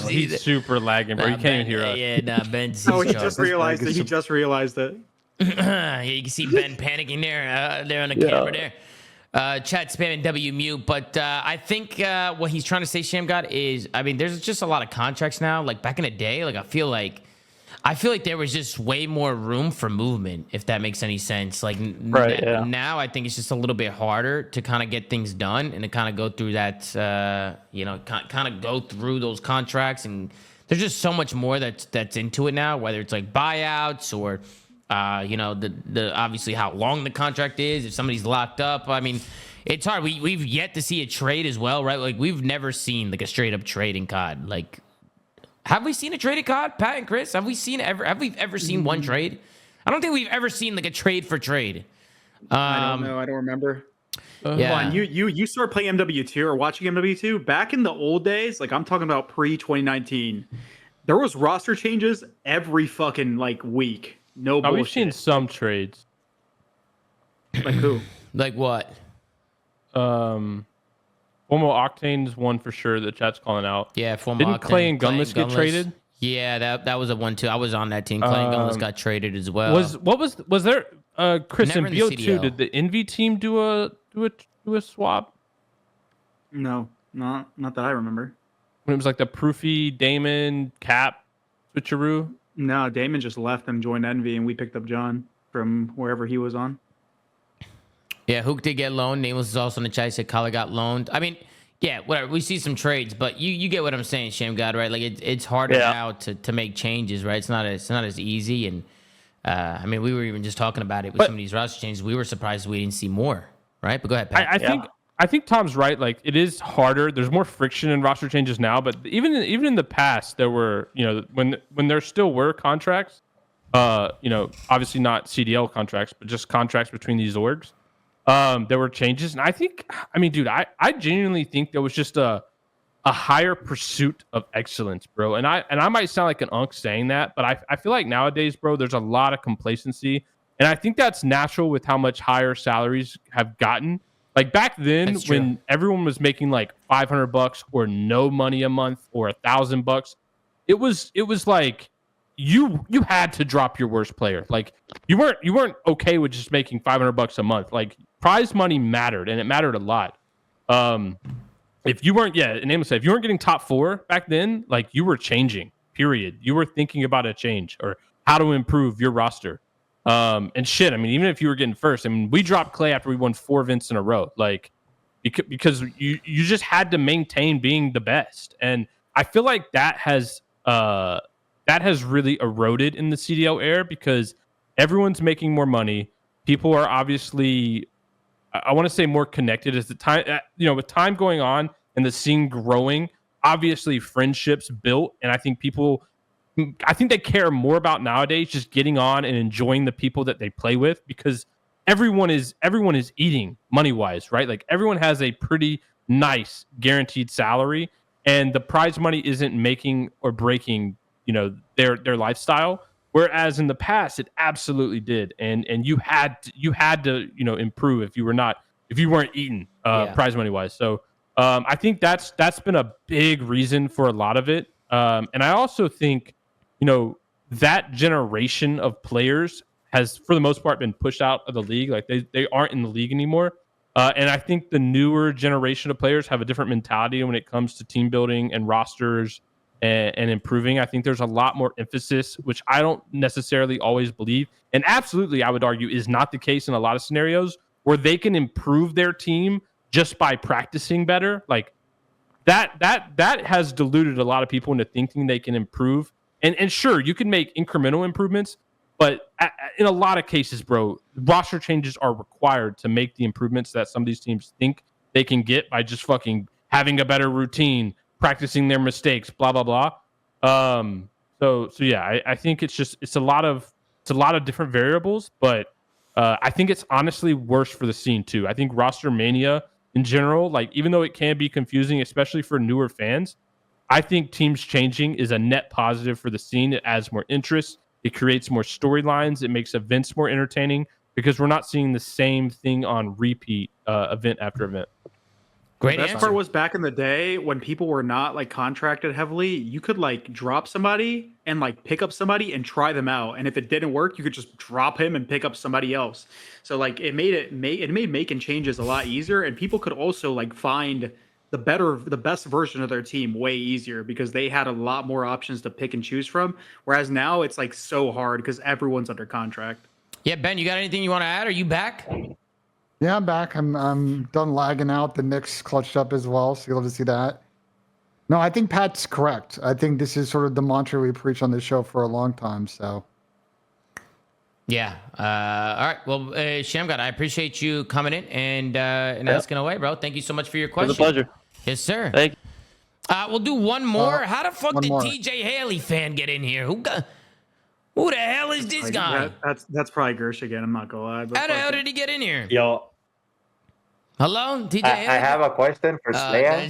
He's super lagging, bro. You can't even hear us. Yeah, Ben's. Oh, he just realized it. He just realized it. Yeah, you can see Ben panicking there on the camera there. Chat spamming W mute, but I think what he's trying to say, Sham God, is I mean, there's just a lot of contracts now. Like back in the day, like I feel like there was just way more room for movement, if that makes any sense. Like now, I think it's just a little bit harder to kind of get things done and to kind of go through that, kind of go through those contracts. And there's just so much more that's into it now, whether it's like buyouts or. The obviously how long the contract is, if somebody's locked up. I mean, it's hard. We've yet to see a trade as well, right? Like we've never seen like a straight up trade in COD. Like, have we seen a trade in COD, Pat and Chris? Have we ever seen one trade? I don't think we've ever seen like a trade for trade. I don't know. I don't remember. Yeah. Hold on. You started playing MW2 or watching MW2 back in the old days. Like I'm talking about pre-2019. There was roster changes every fucking like week. No bullshit. We've seen some trades. Like who? Like what? Formal Octane's one for sure. The chat's calling out. Yeah, Formal Didn't Octane, Clay and Gunless get traded? Yeah, that was a 1-2. I was on that team. Clayton almost got traded as well. Was there Chris in Never in the BO2? CDL. Did the Envy team do a swap No, not that I remember. when it was like the Proofy Damon Cap switcheroo? No, Damon just left and joined Envy, and we picked up John from wherever he was on. Yeah, Hook did get loaned. Nameless is also in the chat. He said Collar got loaned. I mean, yeah, whatever. We see some trades, but you get what I'm saying, Sham God, right? Like it's harder now to make changes, right? It's not as easy. And I mean, we were even just talking about it with some of these roster changes. We were surprised we didn't see more, right? But go ahead, Pat. I think Tom's right. Like it is harder. There's more friction in roster changes now, but even in the past, there were when there still were contracts, obviously not CDL contracts, but just contracts between these orgs. There were changes, and I genuinely think there was just a higher pursuit of excellence, bro. And I might sound like an unk saying that, but I feel like nowadays, bro, there's a lot of complacency, and I think that's natural with how much higher salaries have gotten. Like back then, when everyone was making like $500 or no money a month or $1,000, it was like you had to drop your worst player. Like you weren't okay with just making $500 a month. Like prize money mattered, and it mattered a lot. If you weren't, if you weren't getting top 4 back then, like you were changing. Period. You were thinking about a change or how to improve your roster. And shit, I mean, even if you were getting first, I mean, we dropped Clay after we won 4 events in a row, like because you just had to maintain being the best. And I feel like that has really eroded in the CDL era because everyone's making more money. People are obviously, I want to say, more connected as the time, with time going on and the scene growing, obviously friendships built. And I think they care more about nowadays just getting on and enjoying the people that they play with because everyone is eating money-wise, right? Like everyone has a pretty nice guaranteed salary, and the prize money isn't making or breaking, their lifestyle. Whereas in the past, it absolutely did, and you had to improve if you weren't eating prize money-wise. So I think that's been a big reason for a lot of it, and I also think. That generation of players has, for the most part, been pushed out of the league. Like they aren't in the league anymore. And I think the newer generation of players have a different mentality when it comes to team building and rosters and improving. I think there's a lot more emphasis, which I don't necessarily always believe. And absolutely, I would argue, is not the case in a lot of scenarios where they can improve their team just by practicing better. Like that has diluted a lot of people into thinking they can improve. And sure, you can make incremental improvements, but in a lot of cases, bro, roster changes are required to make the improvements that some of these teams think they can get by just fucking having a better routine, practicing their mistakes, blah blah blah. So yeah, I think it's a lot of different variables, but I think it's honestly worse for the scene too. I think Rostermania in general, like even though it can be confusing, especially for newer fans. I think teams changing is a net positive for the scene. It adds more interest. It creates more storylines. It makes events more entertaining because we're not seeing the same thing on repeat event after event. Great The best answer. part was back in the day when people were not like contracted heavily, you could like drop somebody and like pick up somebody and try them out. And if it didn't work, you could just drop him and pick up somebody else. So like it made making changes a lot easier. And people could also like find the best version of their team way easier because they had a lot more options to pick and choose from. Whereas now it's like so hard because everyone's under contract. Yeah, Ben, you got anything you want to add? Are you back? Yeah, I'm back. I'm done lagging out. The Knicks clutched up as well, so you'll have to see that. No, I think Pat's correct. I think this is sort of the mantra we preach on this show for a long time. So. Yeah. All right. Well, Shamgod, I appreciate you coming in and asking away, bro. Thank you so much for your question. It was a pleasure. Yes, sir. Thank you. We'll do one more. How the fuck one did more. TJ Haley fan get in here? Who the hell is this guy? That's probably Gersh again. I'm not gonna lie. But How the hell did he get in here? Yo, Hello, TJ I Haley? have a question for Slaya.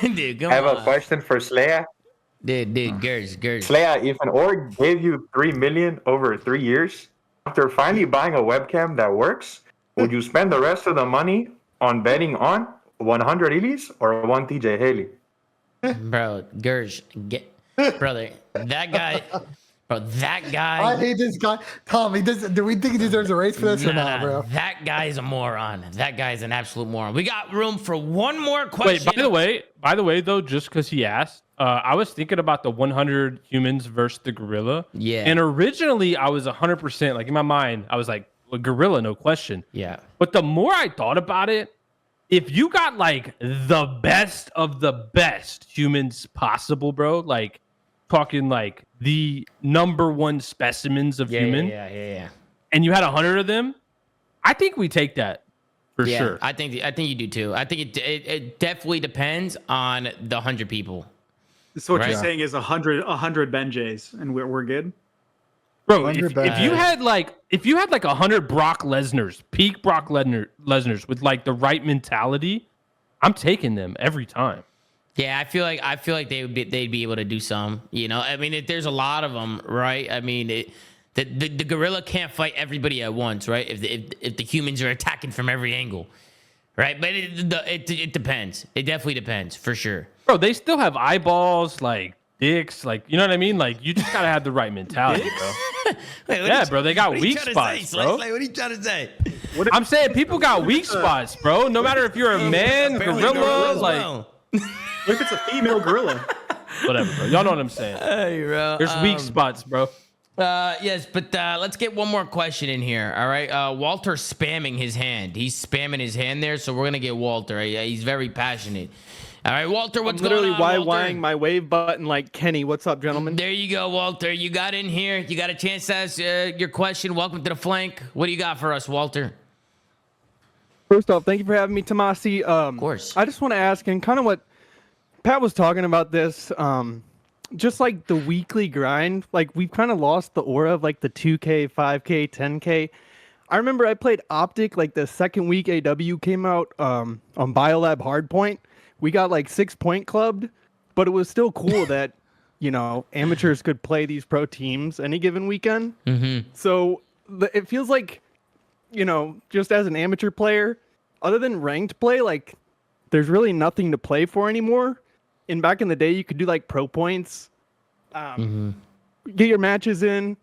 Dude, come I have on. a question for Slaya. Dude, Gersh. Slaya, if an org gave you $3 million over 3 years, after finally buying a webcam that works, would you spend the rest of the money on betting on 100 Elise or one TJ Haley? Bro, Gersh, brother. That guy. Bro, that guy. I hate this guy. Tom, do we think he deserves a race for this or not, bro? That guy is a moron. That guy is an absolute moron. We got room for one more question. Wait, by the way, though, just because he asked, I was thinking about the 100 humans versus the gorilla. Yeah. And originally, I was 100%, like in my mind, I was like, well, gorilla, no question. Yeah. But the more I thought about it, if you got like the best of the best humans possible, bro, like talking like the #1 specimens of human, and you had 100 of them, I think we take that for sure. I think you do too. I think it definitely depends on the 100 people. So what you're saying is 100 Benjays, and we're good. Bro, if you had like 100 Brock Lesnar's, peak Brock Lesnar's with like the right mentality, I'm taking them every time. Yeah, I feel like they'd be able to do some. You know, I mean, there's a lot of them, right? I mean, the gorilla can't fight everybody at once, right? If the humans are attacking from every angle, right? But it depends. It definitely depends for sure. Bro, they still have eyeballs, like dicks, like you know what I mean? Like you just gotta have the right mentality, bro. Wait, bro, they got weak spots, bro. What are you trying to say? I'm saying people got weak spots, bro. No matter if you're a man, gorilla, like. What if it's a female gorilla? Whatever, bro. Y'all know what I'm saying. Hey, bro. There's weak spots, bro. Yes, but let's get one more question in here. All right. Walter's spamming his hand. He's spamming his hand there, so we're gonna get Walter. He's very passionate. All right, Walter, what's going on? Literally YYing my wave button like Kenny. What's up, gentlemen? There you go, Walter. You got in here. You got a chance to ask your question. Welcome to the flank. What do you got for us, Walter? First off, thank you for having me, Tomasi. Of course. I just want to ask, and kind of what Pat was talking about this, just like the weekly grind, like we've kind of lost the aura of like the 2K, 5K, 10K. I remember I played Optic like the second week AW came out on Biolab Hardpoint. We got like 6 point clubbed, but it was still cool that, you know, amateurs could play these pro teams any given weekend. Mm-hmm. So it feels like, you know, just as an amateur player, other than ranked play, like there's really nothing to play for anymore. And back in the day, you could do like pro points, get your matches in.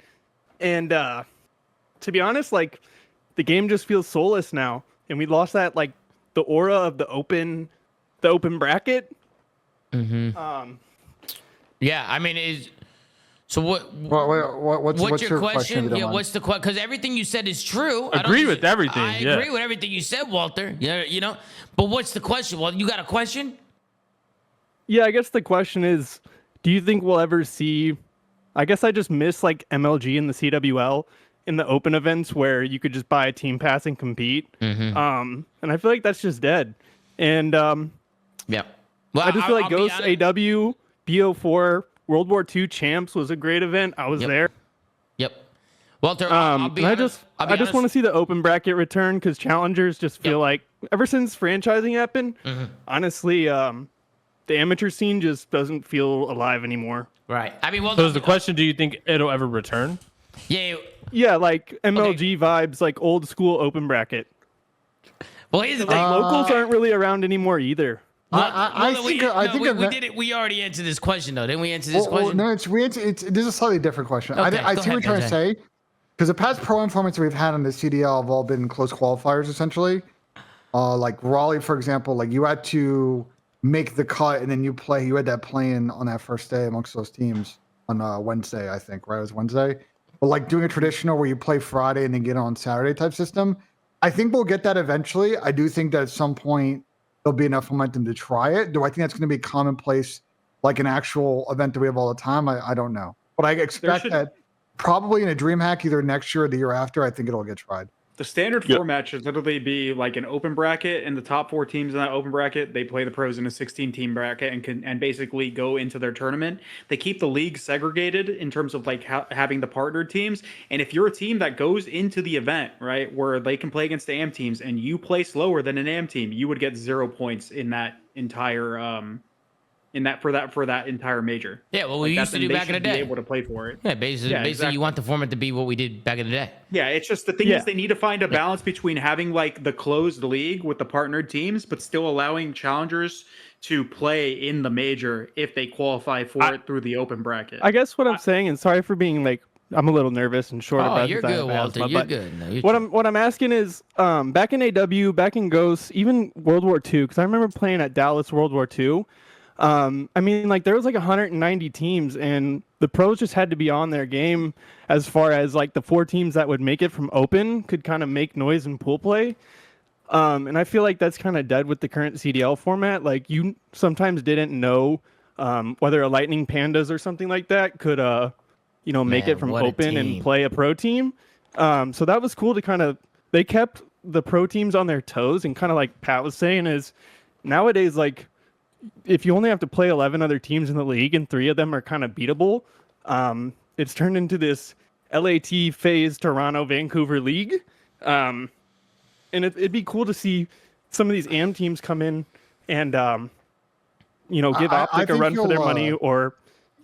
And to be honest, like the game just feels soulless now. And we lost that, like the aura of the open bracket. Mm-hmm. Yeah, I mean, so what? What's your question? Yeah, what's the question? Because everything you said is true. Agree with everything. I agree with everything you said, Walter. Yeah, you know. But what's the question? Well, you got a question? Yeah, I guess the question is, do you think we'll ever see? I guess I just miss like MLG and the CWL in the open events where you could just buy a team pass and compete. Mm-hmm. And I feel like that's just dead. And yeah, well, I just feel like Ghost AW, BO4, World War II Champs was a great event. I was there. Yep. Walter, I just want to see the open bracket return because challengers just feel like ever since franchising happened, honestly, the amateur scene just doesn't feel alive anymore. Right. I mean, well, so is the question, do you think it'll ever return? Yeah, like MLG vibes, like old school open bracket. Well, here's the thing. Locals aren't really around anymore either. I think we did it. We already answered this question, though. Didn't we answer this question? No, this is a slightly different question. Okay, I see what you're trying to say. Because the past pro informants we've had on the CDL have all been close qualifiers, essentially. Like Raleigh, for example, like you had to make the cut and then you had that play-in on that first day amongst those teams on Wednesday, I think, right? It was Wednesday. But like doing a traditional where you play Friday and then get on Saturday type system, I think we'll get that eventually. I do think that at some point there'll be enough momentum to try it. Do I think that's going to be commonplace, like an actual event that we have all the time? I don't know. But I expect that probably in a DreamHack either next year or the year after, I think it'll get tried. The standard format should literally be like an open bracket, and the top 4 teams in that open bracket, they play the pros in a 16-team bracket and basically go into their tournament. They keep the league segregated in terms of like having the partnered teams. And if you're a team that goes into the event, right, where they can play against the AM teams and you place lower than an AM team, you would get 0 points in that entire for that entire major. Yeah, well, we used to do back in the day. Be able to play for it. Yeah, basically, exactly. You want the format to be what we did back in the day. Yeah, it's just the thing is they need to find a balance between having like the closed league with the partnered teams, but still allowing challengers to play in the major if they qualify for it through the open bracket. I guess what I'm saying, and sorry for being like, I'm a little nervous and short about you're this. good, Walter. You're good. No, you're what I'm asking is, back in AW, back in Ghosts, even World War II, because I remember playing at Dallas World War II. I mean, like there was like 190 teams, and the pros just had to be on their game as far as like the 4 teams that would make it from open could kind of make noise in pool play. And I feel like that's kind of dead with the current CDL format. Like you sometimes didn't know whether a Lightning Pandas or something like that could make it from open and play a pro team. So that was cool to kind of, they kept the pro teams on their toes, and kind of like Pat was saying is nowadays, like if you only have to play 11 other teams in the league and 3 of them are kind of beatable, it's turned into this LAT FaZe Toronto Vancouver league. And it'd be cool to see some of these AM teams come in and, give Optic a run for their money, or,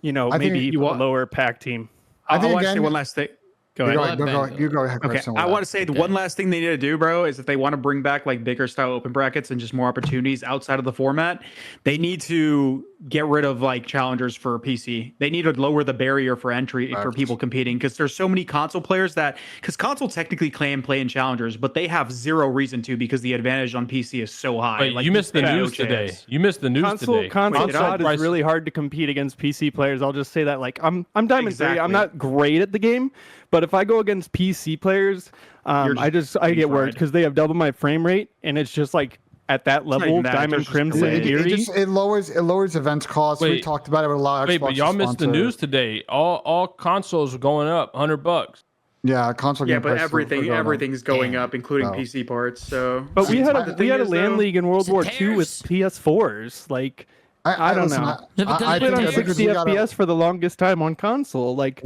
maybe a lower pack team. I want to say one last thing. Go ahead. You go ahead. Okay. I want to say the one last thing they need to do, bro, is if they want to bring back like bigger style open brackets and just more opportunities outside of the format, they need to get rid of like challengers for PC. They need to lower the barrier for entry for people competing, because there's so many console players because console technically can play in challengers, but they have zero reason to, because the advantage on PC is so high. Wait, like, you missed the news today. You missed the news today. Console COD is really hard to compete against PC players. I'll just say that. Like I'm Diamond 3. I'm not great at the game, but if I go against PC players, I get worried because they have double my frame rate, and it's just like at that level, Diamond, Crimson, Eerie. It lowers events costs. We talked about it with a lot of Xbox but y'all missed the news today. All consoles are going up $100. Yeah, console. Yeah, but everything's going up, including PC parts. So, but we had a LAN league in World War II with PS4s. Like, I don't know. I played on 60 FPS for the longest time on console. Like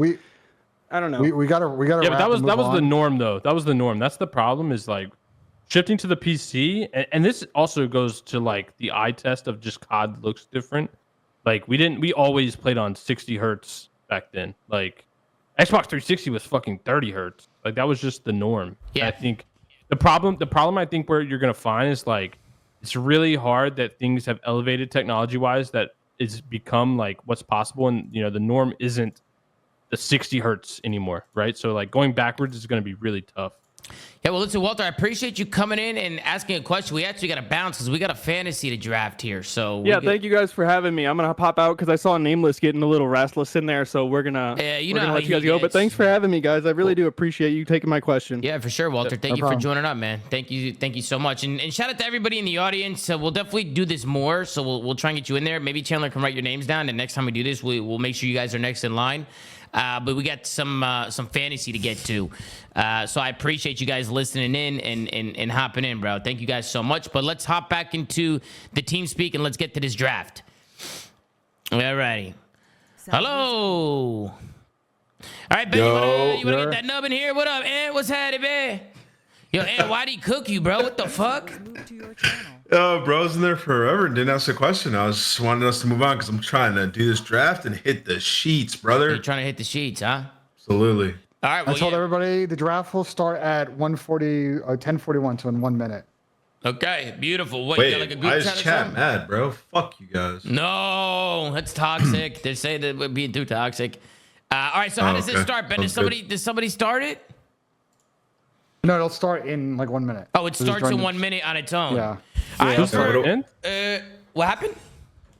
I don't know. We gotta. Yeah, but that was the norm though. That was the norm. That's the problem, is like shifting to the PC, and this also goes to like the eye test of just COD looks different. Like we always played on 60 hertz back then. Like Xbox 360 was fucking 30 hertz. Like that was just the norm. Yeah. And I think the problem I think where you're gonna find is like it's really hard that things have elevated technology wise that it's become like what's possible, and the norm isn't the 60 hertz anymore, right? So like going backwards is going to be really tough. Yeah, well, listen, Walter, I appreciate you coming in and asking a question. We actually got to bounce because we got a fantasy to draft here. So thank you guys for having me. I'm gonna pop out because I saw Nameless getting a little restless in there, so we're gonna let you guys go. But thanks for having me, guys. I really do appreciate you taking my question. Yeah, for sure, Walter. Thank you for joining up, man. Thank you so much. And shout out to everybody in the audience. We'll definitely do this more, so we'll try and get you in there. Maybe Chandler can write your names down, and next time we do this, we'll make sure you guys are next in line. But we got some fantasy to get to. So I appreciate you guys listening in and hopping in, bro. Thank you guys so much. But let's hop back into the team speak and let's get to this draft. All righty. Hello. All right, Ben, you want to get that nub in here? What up, Ant? What's happening, man? Yo, Ant, why'd he cook you, bro? What the fuck? Bro's in there forever and didn't ask a question. I was just wanting us to move on because I'm trying to do this draft and hit the sheets, brother. You're trying to hit the sheets, huh? Absolutely. All right. Well, I told everybody the draft will start at 10:41, so in 1 minute. Okay, beautiful. What, Wait, you got like a group chat chat mad, bro? Fuck you guys. No, that's toxic. They say that we're being too toxic. All right, so how does this start, Ben? Does somebody start it? No, it'll start in like 1 minute. Oh, it starts in 1 minute on its own. Yeah. All right, Who's the 10th? what happened?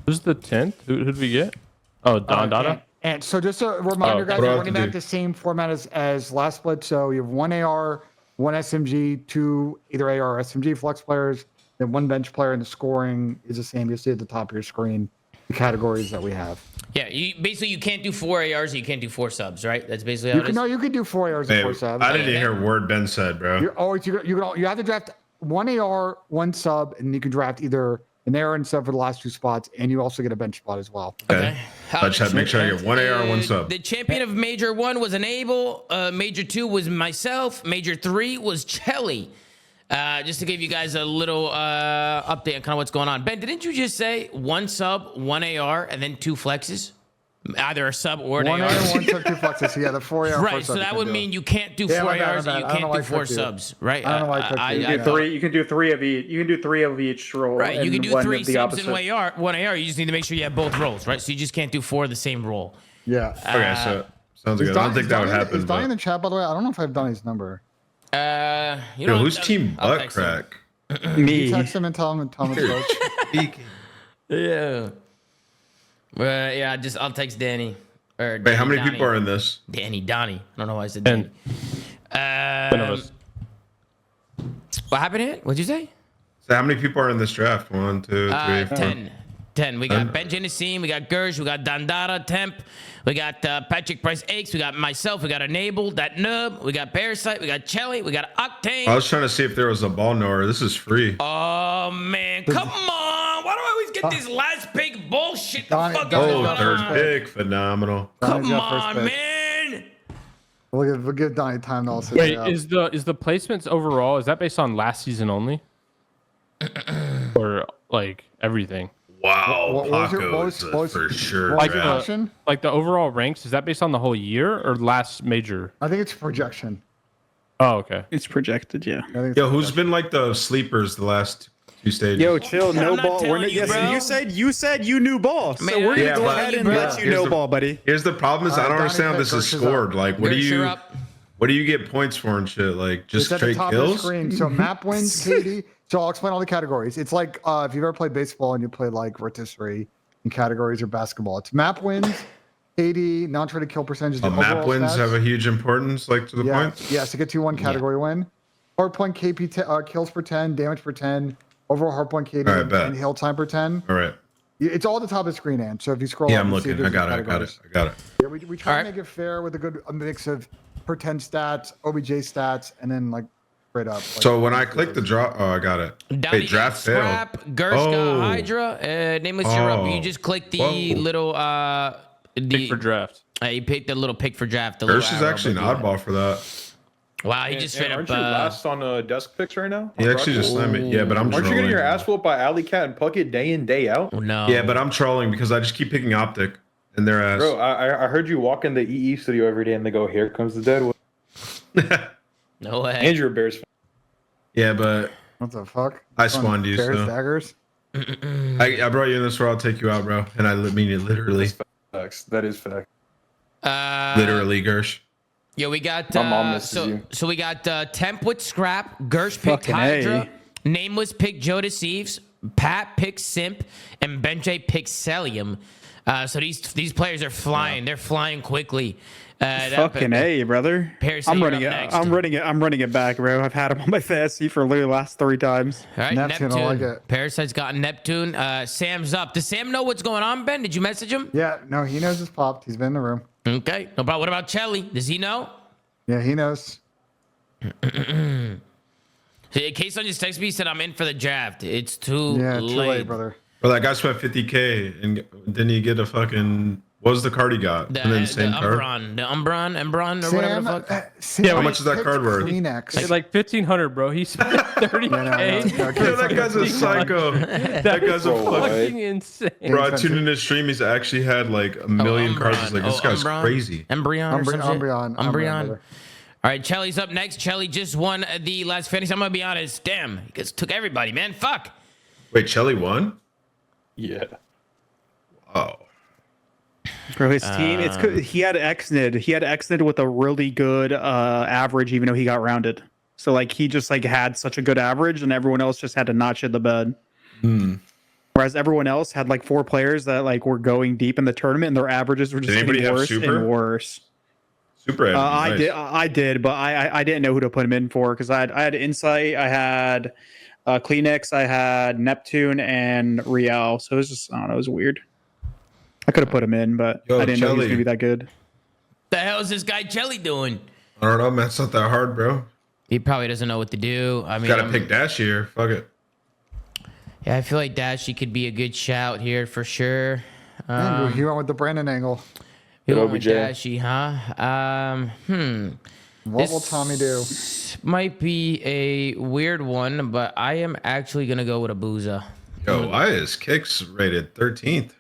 Who's the 10th? Who did we get? Oh, Donna. And so just a reminder, guys, we're running back the same format as last split. So you have 1 AR, 1 SMG, 2 either AR or SMG flex players, then 1 bench player, and the scoring is the same. You'll see at the top of your screen the categories that we have. Yeah, you can't do 4 ARs, you can't do 4 subs, right? That's basically how it is. No, you could do 4 ARs and 4 subs. I didn't hear a word Ben said, bro. You have to draft 1 AR, 1 sub, and you can draft either an AR and sub for the last 2 spots, and you also get a bench spot as well. Okay. I just had to make sure I get 1 AR, 1 sub. The champion of Major 1 was Enable. Major 2 was myself. Major 3 was Chelly. Just to give you guys a little update on kind of what's going on. Ben, didn't you just say 1 sub, 1 AR, and then 2 flexes? Either a sub or an One AR. AR, one sub, two flexes. Yeah, the 4 AR. Right, so that would mean you can't do Yeah, 4 my bad, ARs my and you bad. I don't know can't why do I 4 clicked you. subs, right? I don't know why I clicked you. You can do three. You can do three of each. You can do three of each roll. Right, you and can do one 3 of the subs opposite. in one AR. You just need to make sure you have both rolls, right? So you just can't do 4 of the same roll. Yeah. Okay, so sounds good. I don't think that would happen. Is Donnie in But... the chat, by the way? I don't know if I've Donnie's number. You Yo, know, who's team I'll butt text him. crack? Me. Text him and tell him it's coach. Speaking. Yeah. Yeah, I'll text Danny. Or Wait, how many Donnie. people are in this? Donnie. I don't know why I said Danny. 10 of us. What happened here? What'd you say? So how many people are in this draft? 1, 2, 3, 4. 10. We got Ben Nassim, we got Gersh, we got Dandara, Temp, we got Patrick Price Aches, we got myself, we got Enable, that nub, we got Parasite, we got Chelly, we got Octane. I was trying to see if there was a ball knower. This is free. Oh man, come on! Why do I always get this last pick bullshit? The fuck is Oh, going on? third pick. Phenomenal. Come on, man! We'll give Donnie time to also. Wait, is the placements overall, is that based on last season only? Or like everything? Wow, What was your- Paco what was- is what was- for sure. what was your draft. question? Like the overall ranks, is that based on the whole year or last major? I think it's projection. Oh, okay. It's projected, yeah. I think it's Yo, who's been like the sleepers the last 2 stages? Yo, chill. No not ball. telling you, bro. You said you knew ball. So Man, we're gonna Yeah, go but- ahead and bro. let you Here's know the- ball, buddy. Here's the problem is I don't Donnie understand how said this is Gersh is scored. up. Like, what do Gersh, you're you up. what do you get points for and shit? Like, just It's at the straight top of the kills? screen. So map wins, KD. So I'll explain all the categories. It's like if you've ever played baseball and you play like rotisserie and categories or basketball. It's map wins, KD, non-traded kill percentages. Map overall wins stats. have a huge importance, like to the Yeah, points. yes, to get to one category win. Hardpoint KP kills per 10, damage per 10, overall hardpoint KD, All right, bet. and heal time per 10. All right. It's all at the top of the screen, and so if you scroll Yeah, up, I'm you see looking. there's I got it. I categories. got it. Yeah, we try All to right. make it fair with a mix of per 10 stats, OBJ stats, and then like straight up. Like, So when I click the draw, oh, I got it. Donnie Wait, draft failed. Scrap, Gersh Oh. got Hydra, nameless you're up. You Oh. just click the Whoa. little Pick for draft. you picked the little pick for draft. The little Gersh is arrow, actually an but yeah. oddball for that. Wow, he just straight aren't up. you last on desk picks right now? He actually just slammed me. Yeah, but I'm Aren't you trolling. getting your ass whooped by Alley Cat and Puckett day in, day out? No. Yeah, but I'm trolling because I just keep picking optic in their ass. Bro, I heard you walk in the EE studio every day and they go, here comes the dead one. No way. And you're a Bears fan. Yeah, but what the fuck? I spawned you, Bears so daggers. I brought you in this world. I'll take you out, bro. And I mean it literally. Facts. That is fact. Literally, Gersh. Yeah, we got My mom misses you. so we got Temp with Scrap, Gersh picked Fucking Hydra, A. Nameless picked Joe Deceives, Pat picked Simp, and Benjay picked Celium. So these players are flying. They're flying quickly. Fucking A, brother. Parasite, I'm you're running up it. next. I'm running it back, bro. I've had him on my fantasy for literally the last 3 times. All right, Neptune, Neptune. I like it. Parasite's got Neptune. Sam's up. Does Sam know what's going on, Ben? Did you message him? Yeah, no, he knows it's popped. He's been in the room. Okay. No problem. What about Chelly? Does he know? Yeah, he knows. Kason just texted me. He said, I'm in for the draft. It's too Yeah, too late. late, brother. Well, that guy spent 50K and didn't he get a fucking? What was the card he got? The An insane card. Umbron, or whatever the fuck. Sam How much is that picked card worth? Kleenex. It's like 1,500, bro. He spent 30K. no, Yo, that guy's a psycho. That guy's a Fucking insane. Bro, I tuned in his stream. He's actually had like a million cards. It's like, this guy's crazy. Umbreon. or some shit? Umbreon. All right, Chelly's up next. Chelly just won the last fantasy. I'm gonna be honest. Damn, he just took everybody, man. Fuck. Wait, Chelly won? Yeah. Oh. Bro, his team, he had Xnid. He had Xnid with a really good average, even though he got rounded. So like he just like had such a good average, and everyone else just had to notch in the bed. Whereas everyone else had like 4 players that like were going deep in the tournament, and their averages were just Did anybody getting have worse super? and worse. Super. Nice. I did, but I didn't know who to put him in for because I had Insight, I had Kleenex, I had Neptune, and Real. So it was just, I don't know, it was weird. I could have put him in, but Yo, I didn't know he was Chelly. gonna be that good. The hell is this guy Chelly doing? I don't know, man. It's not that hard, bro. He probably doesn't know what to do. I mean, Gotta pick Dash here. Fuck it. yeah, I feel like Dashy could be a good shout here for sure. He went with the Brandon angle. He went with OBJ. Dashy, huh? What will Tommy do? Might be a weird one, but I am actually gonna go with a Booza. Yo, why is Kicks rated 13th?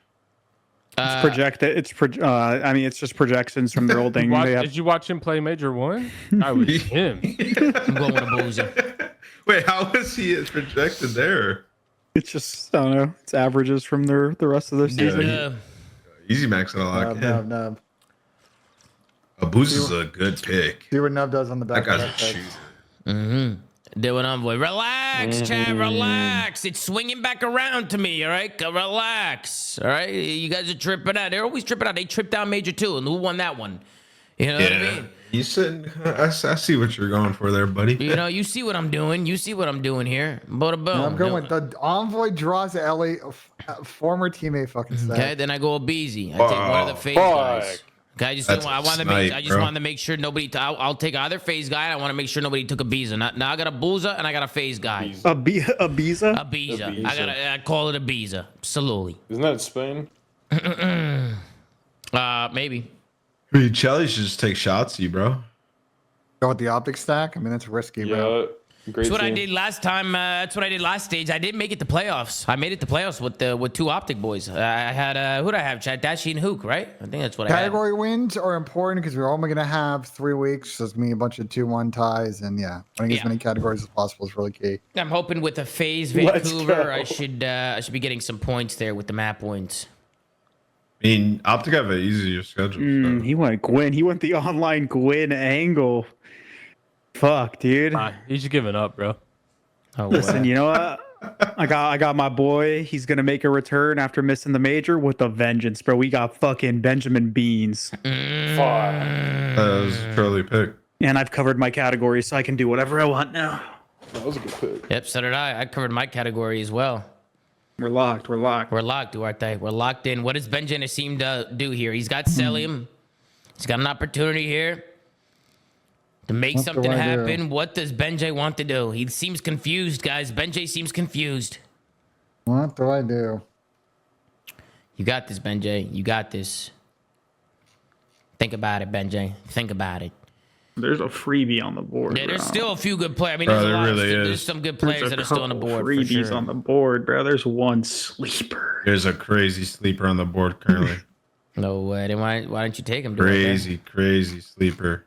It's projected. I mean, it's just projections from their old thing. Did you watch him play Major 1? I was him. I'm going with a boozer. Wait, how was he projected there? It's just, I don't know. It's averages from the rest of their season. Yeah. Easy max and a lot. Nub. Abuz is a good pick. See what Nub does on the back. That guy's a shooter. Doing Envoy. Relax, Chad. Relax. It's swinging back around to me. All right, relax. All right, you guys are tripping out. They're always tripping out. They tripped down Major 2, and who won that one? You know what I mean? You said I see what you're going for there, buddy. You know, you see what I'm doing. You see what I'm doing here. Boom. I'm going with the Envoy draws LA, former teammate fucking set. Okay, then I go Abeezy. I take one of the FaZe guys. Okay, I just wanted to make sure nobody. I'll take either FaZe guy. I want to make sure nobody took Abeeza. Now I got a Booza and I got a FaZe guy. Abeeza? Abeeza. I call it Abeeza. Absolutely. Isn't that Spain? Maybe. I mean, Chelly should just take shots, bro. Go with the optic stack. I mean, that's risky, bro. That's what I did last time. That's what I did last stage. I didn't make it to playoffs. I made it to playoffs with 2 optic boys. I had who'd I have? Chad, Dashi, and Hook, right? I think that's what Category wins are important because we're only gonna have 3 weeks. So it's gonna be a bunch of 2-1 ties, and winning as many categories as possible is really key. I'm hoping with a FaZe Vancouver, I should be getting some points there with the map wins. I mean, Optic have an easier schedule. So. He went Gwyn. He went the online Gwyn angle. Fuck, dude. He's just giving up, bro. Listen, you know what? I got my boy. He's gonna make a return after missing the major with a vengeance, bro. We got fucking Benjamin Beans. Fuck. That was a Charlie pick. And I've covered my category, so I can do whatever I want now. That was a good pick. Yep, so did I. I covered my category as well. We're locked, Duarte. We're locked in. What does Benjamin seem to do here? He's got Celium. He's got an opportunity here to make something happen. What does Benjay want to do? He seems confused, guys. Benjay seems confused. What do I do? You got this, Benjay. You got this. Think about it, Benjay. Think about it. There's a freebie on the board. Yeah, there's bro. Still a few good players. I mean, there's some good players that are still on the board. Freebies for sure. on the board, bro. There's one sleeper. There's a crazy sleeper on the board currently. No way. Then why don't you take him? Crazy sleeper.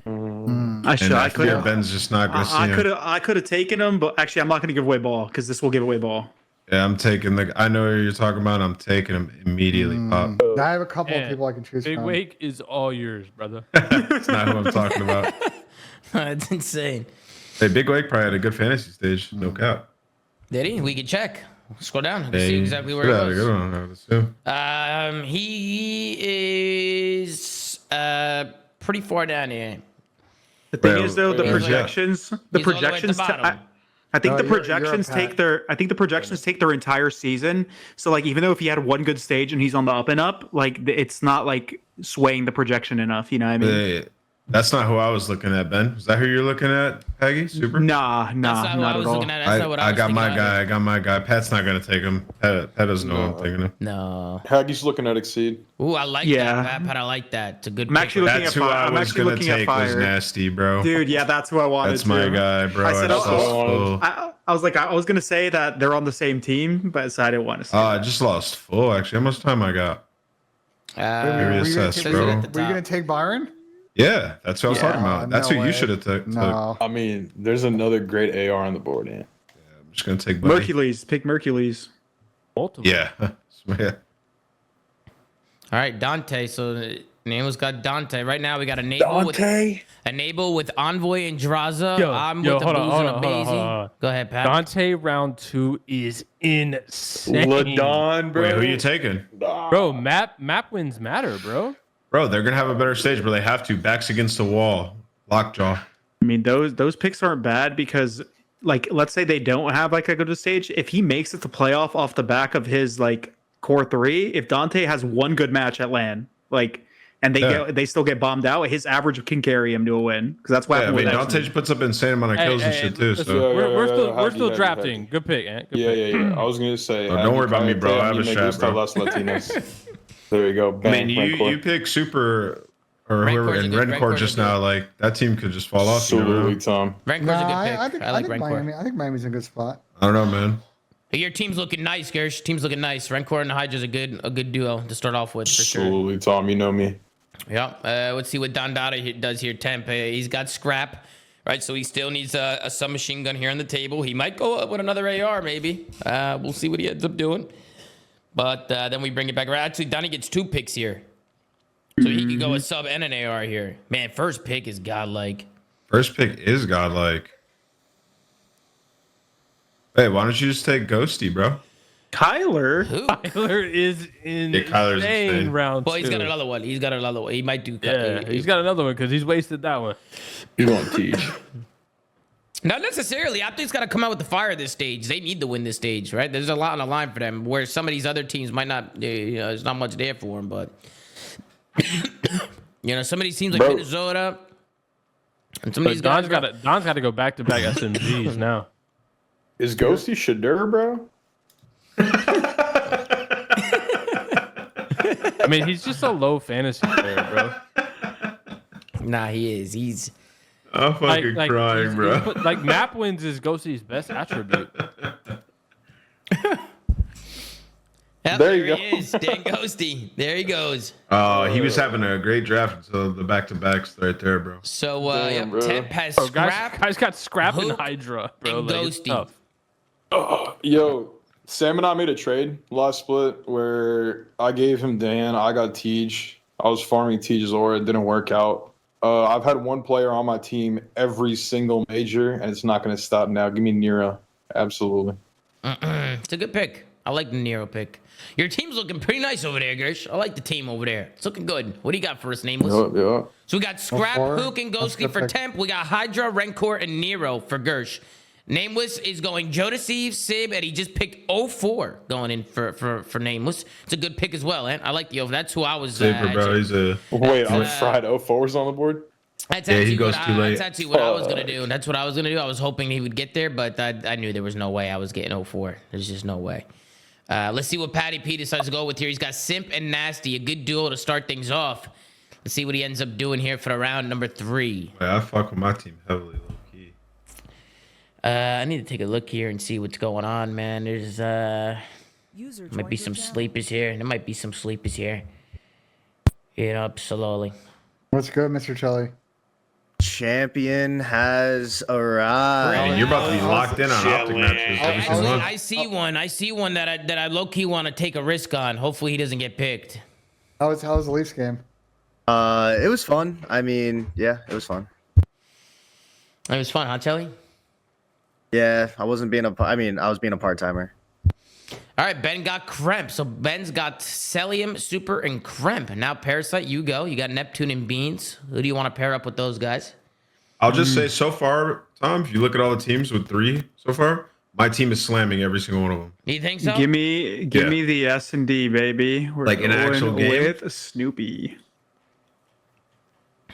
I could have. Ben's just not gonna see him. I could have taken him, but actually, I'm not gonna give away ball because this will give away ball. Yeah, I'm taking I know what you're talking about. I'm taking him immediately. Pop. I have a couple of people I can choose Big from. Wake is all yours, brother. That's not who I'm talking about. That's insane. Hey, Big Wake probably had a good fantasy stage. No cap. Did he? We can check. Scroll down and see exactly where he was. Good one, I would assume. He is pretty far down here. The thing is, though, the projections. I think the projections take their entire season. So like, even though if he had one good stage and he's on the up and up, like it's not like swaying the projection enough. You know what I mean? That's not who I was looking at, Ben. Is that who you're looking at, Peggy? Super? Nah, not at all. I got my guy. Pat's not gonna take him. Pat doesn't know I'm taking him. No. Haggie's looking at Exceed. Ooh, I like that. Pat, I like that. It's a good. I'm actually looking That's at who fire. I I'm was actually gonna looking at take. fire. Was nasty, bro. Dude, yeah, that's who I wanted. That's my guy, bro. I was like, I was gonna say that they're on the same team, but I didn't want to say. I just lost full. Actually, how much time I got? Reassess, bro. Were you gonna take Byron? Yeah, that's what I was talking about. That's who you should have took. No. I mean, there's another great AR on the board, yeah. I'm just gonna take Buddy. Mercules. Pick Mercules. Multiple. Yeah. Yeah. All right, Dante. So Namel's got Dante. Right now we got Enable with Envoy and Draza. I'm with the Booze and a Bazy. Go ahead, Pat. Dante round 2 is insane. LaDon, bro. Wait, who are you taking? Bro, map wins matter, bro. Bro, they're gonna have a better stage, but they have to. Backs against the wall. Lockjaw. I mean, those picks aren't bad because, like, let's say they don't have like a good stage. If he makes it to playoff off the back of his like core 3, if Dante has one good match at LAN, like, and they still get bombed out, his average can carry him to a win because that's what happened. Dante puts up insane amount of kills and shit too. So we're still drafting. Good pick, Ant. Yeah. I was gonna say. Don't worry about me, bro. I have a shot, bro. Las Latinas. There you go. Bang, I mean, you pick Super or whoever in Rencore just now. Like that team could just fall off. Absolutely, Tom. Rancor's a good pick. I think Miami. I think Miami's in a good spot. I don't know, man. Your team's looking nice, Gersh. Team's looking nice. Rencore and Hydra's a good duo to start off with for sure. Absolutely, Tom. You know me. Yeah. Let's see what Don Dada does here. Temp. He's got scrap, right? So he still needs a submachine gun here on the table. He might go up with another AR, maybe. We'll see what he ends up doing. But then we bring it back around. Actually, Donnie gets 2 picks here. So he can go a sub and an AR here. Man, first pick is godlike. First pick is godlike. Hey, why don't you just take Ghosty, bro? Kyler? Kyler is Kyler's insane. round 2. Well, he's got another one. He's got another one. He might do. Yeah, he's got another one because he's wasted that one. You don't teach. Not necessarily. Optic's got to come out with the fire this stage. They need to win this stage, right? There's a lot on the line for them. Where some of these other teams might not. There's not much there for them, but some of these teams like Minnesota and some of these guys. Don's got to go back to back SMGs now. Is Ghosty Shadur, bro? I mean, he's just a low fantasy player, bro. Nah, he is. He's. I'm fucking crying, bro. Like map wins is Ghosty's best attribute. Yep, There you he go. is. Dan Ghosty. There he goes. Oh, he was having a great draft until the back-to-backs right there, bro. So, Damn, bro. Temp has Bro, scrap. guys got scrap and Hook, Hydra, bro. and Like, it's Ghosty. tough. Yo, Sam and I made a trade last split where I gave him Dan, I got Tej. I was farming Tej's aura, it didn't work out. I've had one player on my team every single major, and it's not going to stop now. Give me Nero. Absolutely. It's a good pick. I like the Nero pick. Your team's looking pretty nice over there, Gersh. I like the team over there. It's looking good. What do you got for us, Nameless? Yeah. So we got Scrap, four. Hook, and That's a Ghosty good for pick. Temp. We got Hydra, Rencore, and Nero for Gersh. Nameless is going Jodeci, Sib, and he just picked 04 going in for Nameless. It's a good pick as well, I like the over. That's who I was. Saber, bro. He's a. Wait, I'm fried. 04's on the board? That's Yeah, actually he goes what too late. That's actually what I was gonna do. That's what I was gonna do. I was hoping he would get there, but I knew there was no way I was getting 04. There's just no way. Let's see what Patty P decides to go with here. He's got Simp and Nasty, a good duo to start things off. Let's see what he ends up doing here for the round number 3. I fuck with my team heavily, low key. I need to take a look here and see what's going on, man. There's might be some sleepers here. There might be some sleepers here. Get up slowly. What's good, Mr. Chelly? Champion has arrived. Man, you're about to be locked in on optic matches every single month. I see one. I see one that I low key want to take a risk on. Hopefully he doesn't get picked. How was the Leafs game? It was fun. I mean, yeah, it was fun. It was fun, huh, Chelly? Yeah, I was being a part-timer. All right, Ben got Kremp. So Ben's got Celium, Super, and Kremp. Now Parasite, you go. You got Neptune and Beans. Who do you want to pair up with those guys? I'll just say so far, Tom, if you look at all the teams with 3 so far, my team is slamming every single one of them. You think so? Give me the S&D, baby. We're Like an actual game? with Snoopy.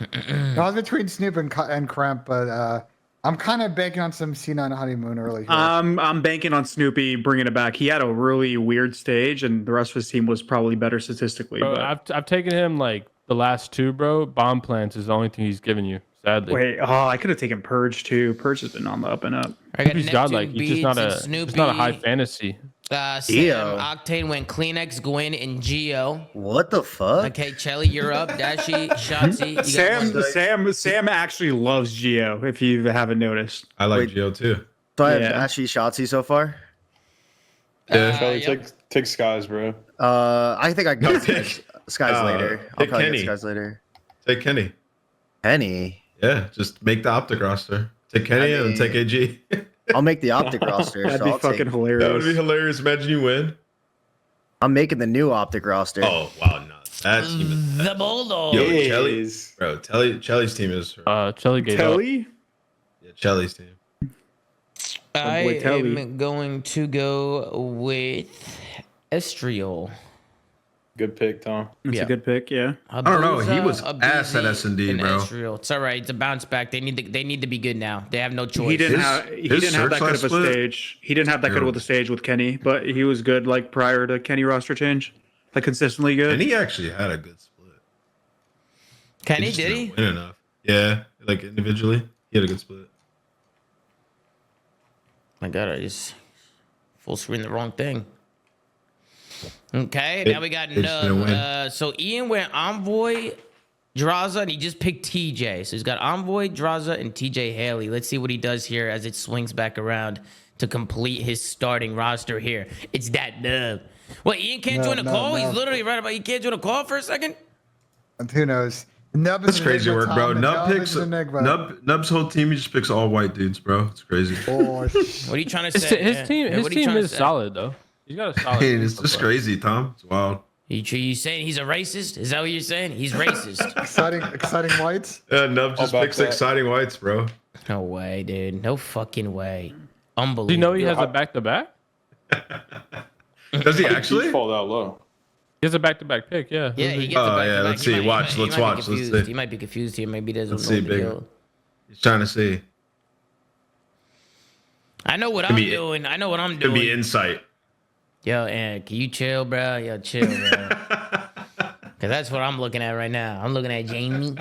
I was between Snoop and Cramp, but I'm kind of banking on some C9 honeymoon early here. I'm banking on Snoopy bringing it back. He had a really weird stage, and the rest of his team was probably better statistically. Bro, but I've taken him like the last 2, bro. Bomb plants is the only thing he's given you, sadly. wait, I could have taken Purge too. Purge has been on the up and up. I got He's Neptune, godlike. He's just not Beats, and it's not a high Snoopy. fantasy. Sam, Geo. Octane went Kleenex, Gwyn, and Geo. What the fuck? Okay, Chelly, you're up. Dashi, Shotzi. You got one. Sam actually loves Geo. If you haven't noticed, I like Wait. Geo too. So I have Yeah. Ashy Shotzi so far. Kelly, Yep. take Skies, bro. I think I can go Pick- Skies later. I'll pick probably Kenny. get Skies later. Take Kenny. Penny. Yeah, just make the optic roster. Take Kenny and then take AG. I'll make the optic roster. that'd So be I'll fucking take, hilarious. That would be hilarious. Imagine you win. I'm making the new optic roster. Oh, wow. No, that team is. The Bulldog. Yo, Yes. Chelly. Bro, Chelly's team is. Chelly gave up. Telly? Yeah, Chelly's team. I boy Telly. am going to go with Estriol. Good pick, Tom. That's Yeah. a good pick. Yeah. I don't know. He was Abuza, ass at S&D, and bro. Estriol. It's all right. It's a bounce back. They need to be good now. They have no choice. He didn't His- have his that good of a split? stage. He didn't have that good Terrible. of a stage with Kenny, but he was good like prior to Kenny roster change. Like consistently good. And he actually had a good split. Kenny, just did didn't he? win enough. Yeah, like individually, he had a good split. My God, I just Full screen the wrong thing. Okay, now we got it's gonna Nub. So Ian went Envoy, Draza, and he just picked TJ. So he's got Envoy, Draza, and TJ Haley. Let's see what he does here as it swings back around to complete his starting roster here. It's that Nub. What, Ian can't join a call? He's literally right about he can't join a call for a second? And who knows? Nub That's is crazy work, bro. Nub's whole team, he just picks all white dudes, bro. It's crazy. What are you trying to say? His team is solid though. He's got a solid. Hey, team it's so just far. crazy, Tom. It's wild. You saying he's a racist? Is that what you're saying? He's racist. exciting whites. Yeah, Nub just picks exciting whites, bro. No way, dude. No fucking way. Unbelievable. Do you know he has a back-to-back? Does he actually? He fall that low. He has a back-to-back pick, yeah. Yeah, he gets a back-to-back. Yeah, let's see. Watch. Let's watch. Let's see. He might be confused here. Maybe he doesn't Let's know see, the big. deal. He's trying to see. I know what I'm doing. I know what I'm doing. Could be insight. Yo, Aaron, can you chill, bro? Yo, chill, bro. Because that's what I'm looking at right now. I'm looking at Jamie.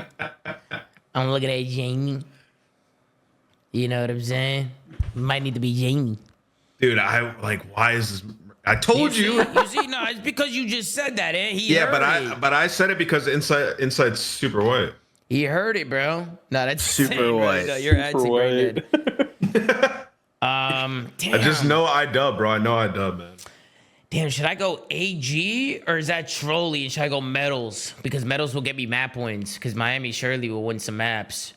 You know what I'm saying? Might need to be Jamie. Dude, why is this? I told you. You see, no, it's because you just said that, eh? But I said it because inside's super white. He heard it, bro. No, that's Super white. No, you're actually brain dead. I Damn. just know iDub, bro. I know iDub, man. Damn, should I go AG or is that Trolley? And should I go Metals? Because Metals will get me map points. Because Miami surely will win some maps.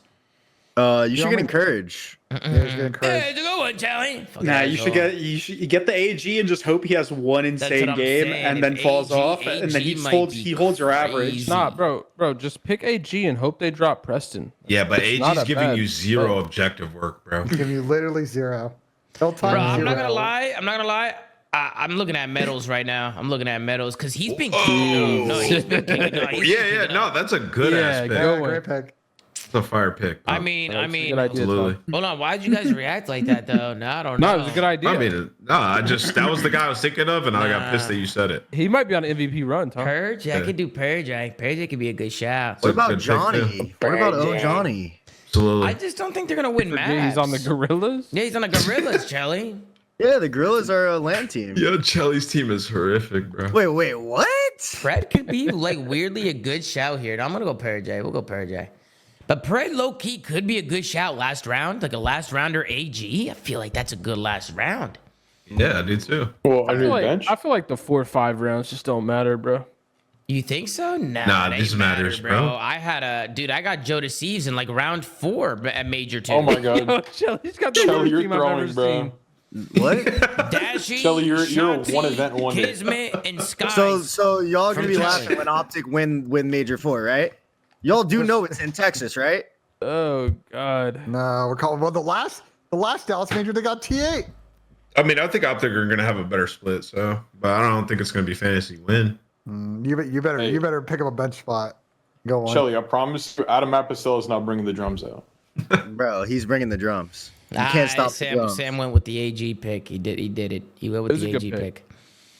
You should get encouraged. Yeah, you should get encouraged. Hey, it's a good one, Charlie. Nah, you get the AG and just hope he has one insane I'm game saying. and then If falls AG off, and then he might holds be your average. crazy. Nah, bro, just pick AG and hope they drop Preston. Yeah, but It's not AG's a giving bad you zero bet. objective work, bro. Give you literally zero. They'll time Bro, I'm zero. not gonna lie. I'm looking at Metals right now. I'm looking at Metals because he's been Oh. kicking. No, he's been kicking. No, he's been Yeah, kicking no, up. that's a good ass pick. Yeah, great pick. It's a fire pick. Bro. I mean, Good idea, absolutely. Tom. hold on. Why did you guys react like that though? No, I don't know. No, it was a good idea. I mean, no, that was the guy I was thinking of, and I got pissed that you said it. He might be on an MVP run, Tom. Purge. I could do Purge. Purge could be a good shout. What about good pick, Johnny? What about Bird, Johnny? Absolutely. I just don't think they're gonna win maps. He's on the Gorillas. Yeah, he's on the Gorillas, Charlie. Yeah, the Gorillas are a land team. Yo, Chelly's team is horrific, bro. Wait, what? Pred could be like weirdly a good shout here. I'm gonna go Purge. We'll go Purge. But Pred low key could be a good shout last round, like a last rounder AG. I feel like that's a good last round. Yeah, I do too. Well, I on your feel, bench. like, I feel like the 4 or 5 rounds just don't matter, bro. You think so? Nah, it this ain't matters, bro. I had I got Joe Deceives in like round 4 at Major 2. Oh my god. Yo, Shelly's got the Shelly, worst you're team I've throwing, ever bro. seen. What? Dashy, Shelly, you're a Shanti, one event wonder. Kismet, and Sky. So y'all gonna From be Texas. laughing when Optic win Major 4, right? Y'all do know it's in Texas, right? Oh god. No, we're calling. Well, the last Dallas major they got T8. I mean, I think Optic are gonna have a better split, but I don't think it's gonna be fantasy win. You better pick up a bench spot. Go on. Shelly, I promise you, Adam Apicel is not bringing the drums out. Bro, he's bringing the drums. You can't stop the drums. Sam went with the AG pick. He did it. He went with the AG pick.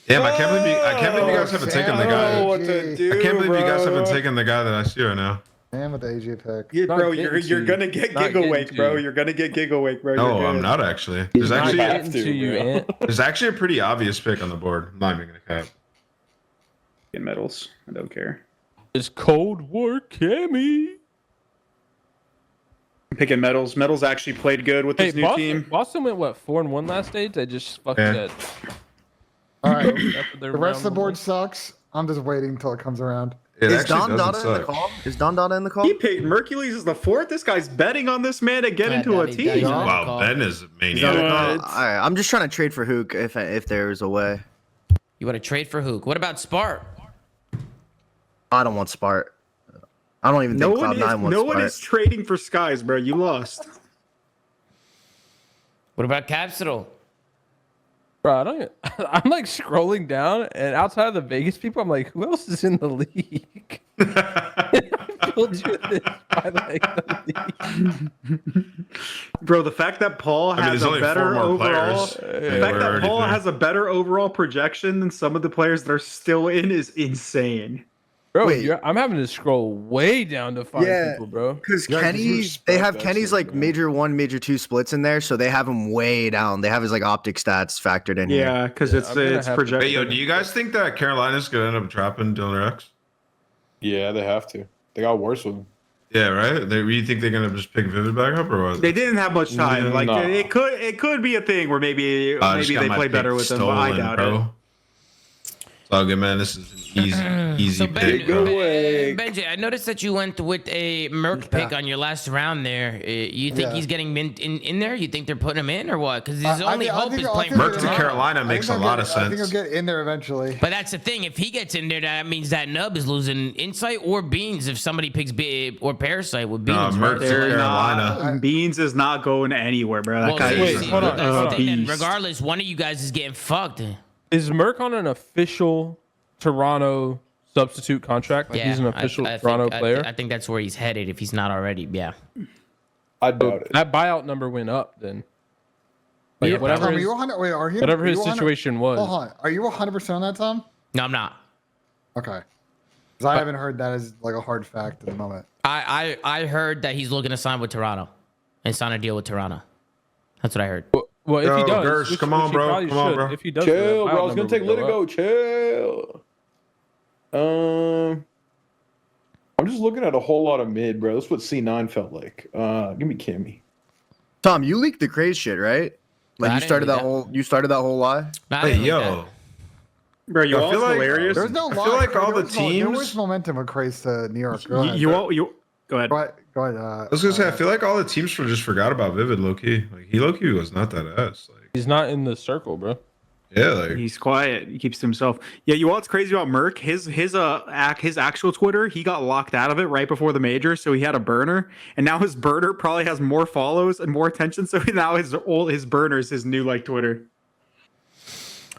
Damn, I can't believe you guys haven't taken the guy. what to do, I can't believe you guys bro. haven't taken the guy that I see right now. Damn with the AG pick. Yeah, Not bro, getting you're to gonna you. get Not Gigawake, getting bro. to you. You're gonna get Gigawake, bro. No, You're I'm good. not actually. He's There's not actually getting to you, bro. Ant. there's actually a pretty obvious pick on the board. I'm not even gonna cap. Get medals. I don't care. It's Cold War Cammy. I'm picking medals. Medals actually played good with this new team. Boston went what 4-1 last stage. They just fucking Yeah. dead. All right. After their The rest of the round board one. sucks. I'm just waiting until it comes around. It Is actually Don doesn't Dada in the suck. call? Is Don Dada in the call? He picked Mercules as the 4th. This guy's betting on this man to get Yeah, into a Daddy, team. Daddy. Wow, Ben is a He's on the maniac. call? All right, I'm just trying to trade for Hook if there's a way. You want to trade for Hook? What about Spart? I don't want Spart. I don't even think Cloud9 wants No Spart. one is trading for Skies, bro. You lost. What about Capsidal? Bro, I don't. I'm like scrolling down, and outside of the Vegas people, I'm like, who else is in the league? I feel this by like the league. Bro, the fact that Paul mean, has there's a only 4 better more overall, players. the Yeah, fact we're that already Paul there. has a better overall projection than some of the players that are still in is insane. Bro, Wait. I'm having to scroll way down to find people, bro. Because Yeah, 'cause Kenny, you they have that Kenny's shit, like man. major 1, major 2 splits in there, so they have him way down. They have his like optic stats factored in here. Yeah, because it's I'm gonna have to- projected. Hey, yo, do you guys think that Carolina's gonna end up dropping Dylan Rex? Yeah, they have to. They got worse with him. Yeah, right. You think they're gonna just pick Vivid back up or what? They didn't have much time. Like Nah. it could be a thing where maybe Just they got my play pick better with them, but I stolen, doubt bro. it. It's all good, man. This is an easy So pick, bro. Benji, I noticed that you went with a Merc pick on your last round there. You think he's getting in there? You think they're putting him in or what? Because his only hope is playing Merc to Toronto. Carolina makes a lot of I think sense. he'll get in there eventually. But that's the thing. If he gets in there, that means that Nub is losing Insight or Beans if somebody picks or Parasite with Beans. Merc to right? Carolina. Beans is not going anywhere, bro. That Well, guy see, is hold on, that's the hold on. thing, then beast. regardless, one of you guys is getting fucked. Is Merc on an official Toronto substitute contract? Like he's an official Toronto player? I think that's where he's headed if he's not already. Yeah. I doubt it. That buyout number went up then. Like, whatever Tom, are his, you 100 wait, are you, whatever are his you 100 situation was. Hold on. Are you 100% on that, Tom? No, I'm not. Okay. Because I haven't heard that as like a hard fact at the moment. I heard that he's looking to sign with Toronto and sign a deal with Toronto. That's what I heard. Well, if he Yo, does, Gersh, come on, he bro. probably Come on, should. bro. If he does, Chill, that bro. I buyout was gonna number take would go Litigo. up. Chill. I'm just looking at a whole lot of mid, bro. That's what C9 felt like. Give me Kimmy. Tom, you leaked the craze shit, right? Like I you didn't started leak that whole lie. Hey, yo. Bro, you I all feel like hilarious. There's no I lie. feel like all There the was there was teams. momentum with Craze to New York. Go ahead. You go ahead. Go ahead. Go ahead. I was gonna say, I feel like all the teams just forgot about Vivid low key. Like he low key was not that ass. Like He's not in the circle, bro. yeah, like He's quiet. He keeps to himself. Yeah, you know what's crazy about Merc? His actual Twitter, he got locked out of it right before the major, so he had a burner, and now his burner probably has more follows and more attention. So now his burner is his new like Twitter.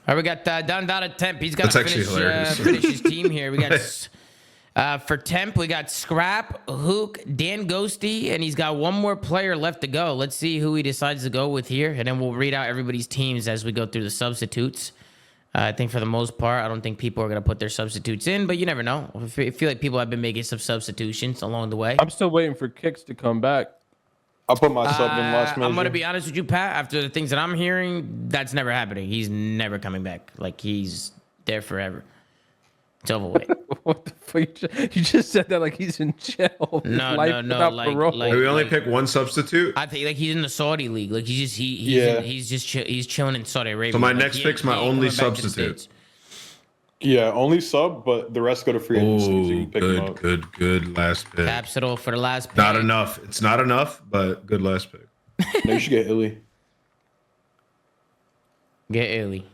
All right, we got down at Temp. He's got That's to actually hilarious. finish his team here. We got for Temp, we got Scrap, Hook, Dan Ghosty, and he's got one more player left to go. Let's see who he decides to go with here, and then we'll read out everybody's teams as we go through the substitutes. I think for the most part, I don't think people are going to put their substitutes in, but you never know. I feel like people have been making some substitutions along the way. I'm still waiting for Kicks to come back. I put my sub in last major. I'm going to be honest with you, Pat. After the things that I'm hearing, that's never happening. He's never coming back. Like, he's there forever. It's over with. What the fuck? You just said that like he's in jail. No, Life no, without like- parole. like- we only pick one substitute. I think like he's in the Saudi league. Like he's chilling in Saudi Arabia. So my Like, next he pick's ain't- my he ain't only coming back to the substitute. States. Yeah, only sub, but the rest go to free agency. So you Oh, can pick them up. good last pick. Capsidal for the last pick. Not enough. It's not enough, but good last pick. No, you should get Illy. Get Illy.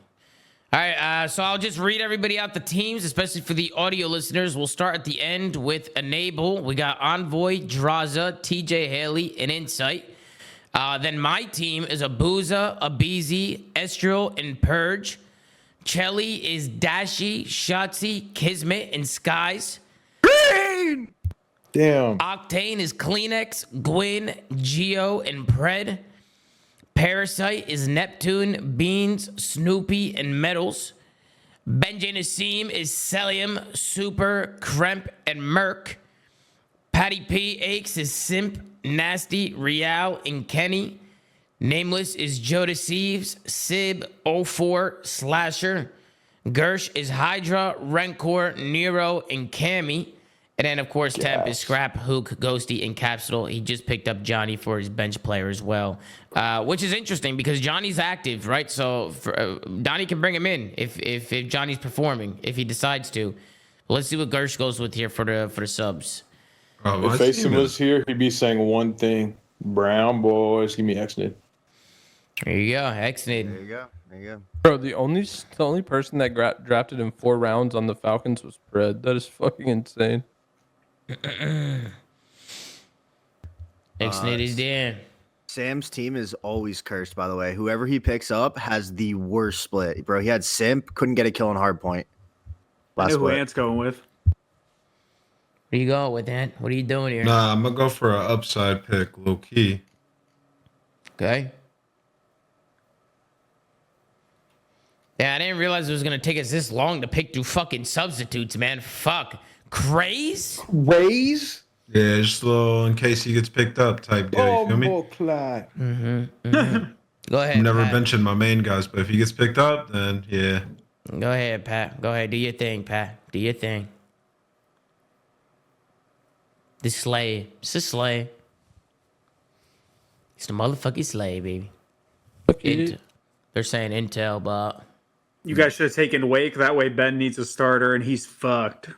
All right, so I'll just read everybody out the teams, especially for the audio listeners. We'll start at the end with Enable. We got Envoy, Draza, TJ Haley, and Insight. Then my team is Abuza, Abizi, Estrel, and Purge. Chelly is Dashi, Shotzi, Kismet, and Skies. Damn. Octane is Kleenex, Gwyn, Geo, and Pred. Parasite is Neptune, Beans, Snoopy, and Metals. Benji Nassim is Celium, Super, Kremp, and Merc. Patty P. Aches is Simp, Nasty, Real, and Kenny. Nameless is Joe Deceives, Sib, 04, Slasher. Gersh is Hydra, Rencor, Nero, and Cammy. And then, of course, Temp is Scrap, Hook, Ghosty, and Capsidal. He just picked up Johnny for his bench player as well, which is interesting because Johnny's active, right? So Donnie can bring him in if Johnny's performing, if he decides to. Let's see what Gersh goes with here for the subs. If Faison was here, he'd be saying one thing. Brown boys, give me X-Nid. There you go, X-Nid. There you go. There you go. Bro, the only person that drafted in 4 rounds on the Falcons was Pred. That is fucking insane. X-Nid is there. Sam's team is always cursed, by the way. Whoever he picks up has the worst split. Bro, he had Simp, couldn't get a kill on hardpoint. I Last know who split. Ant's going with. Where you going with Ant? What are you doing here? Nah, I'm gonna go for an upside pick, low key. Okay. Yeah, I didn't realize it was gonna take us this long to pick through fucking substitutes, man. Fuck. Craze? Raise? Yeah, just a little in case he gets picked up type deal. You feel me? Go ahead. I'm never Pat. benching my main guys, but if he gets picked up, then yeah. Go ahead, Pat. Go ahead. Do your thing, Pat. Do your thing. The slay. It's the slay. It's the motherfucking slay, baby. They're saying Intel, but You guys should have taken Wake. That way Ben needs a starter and he's fucked.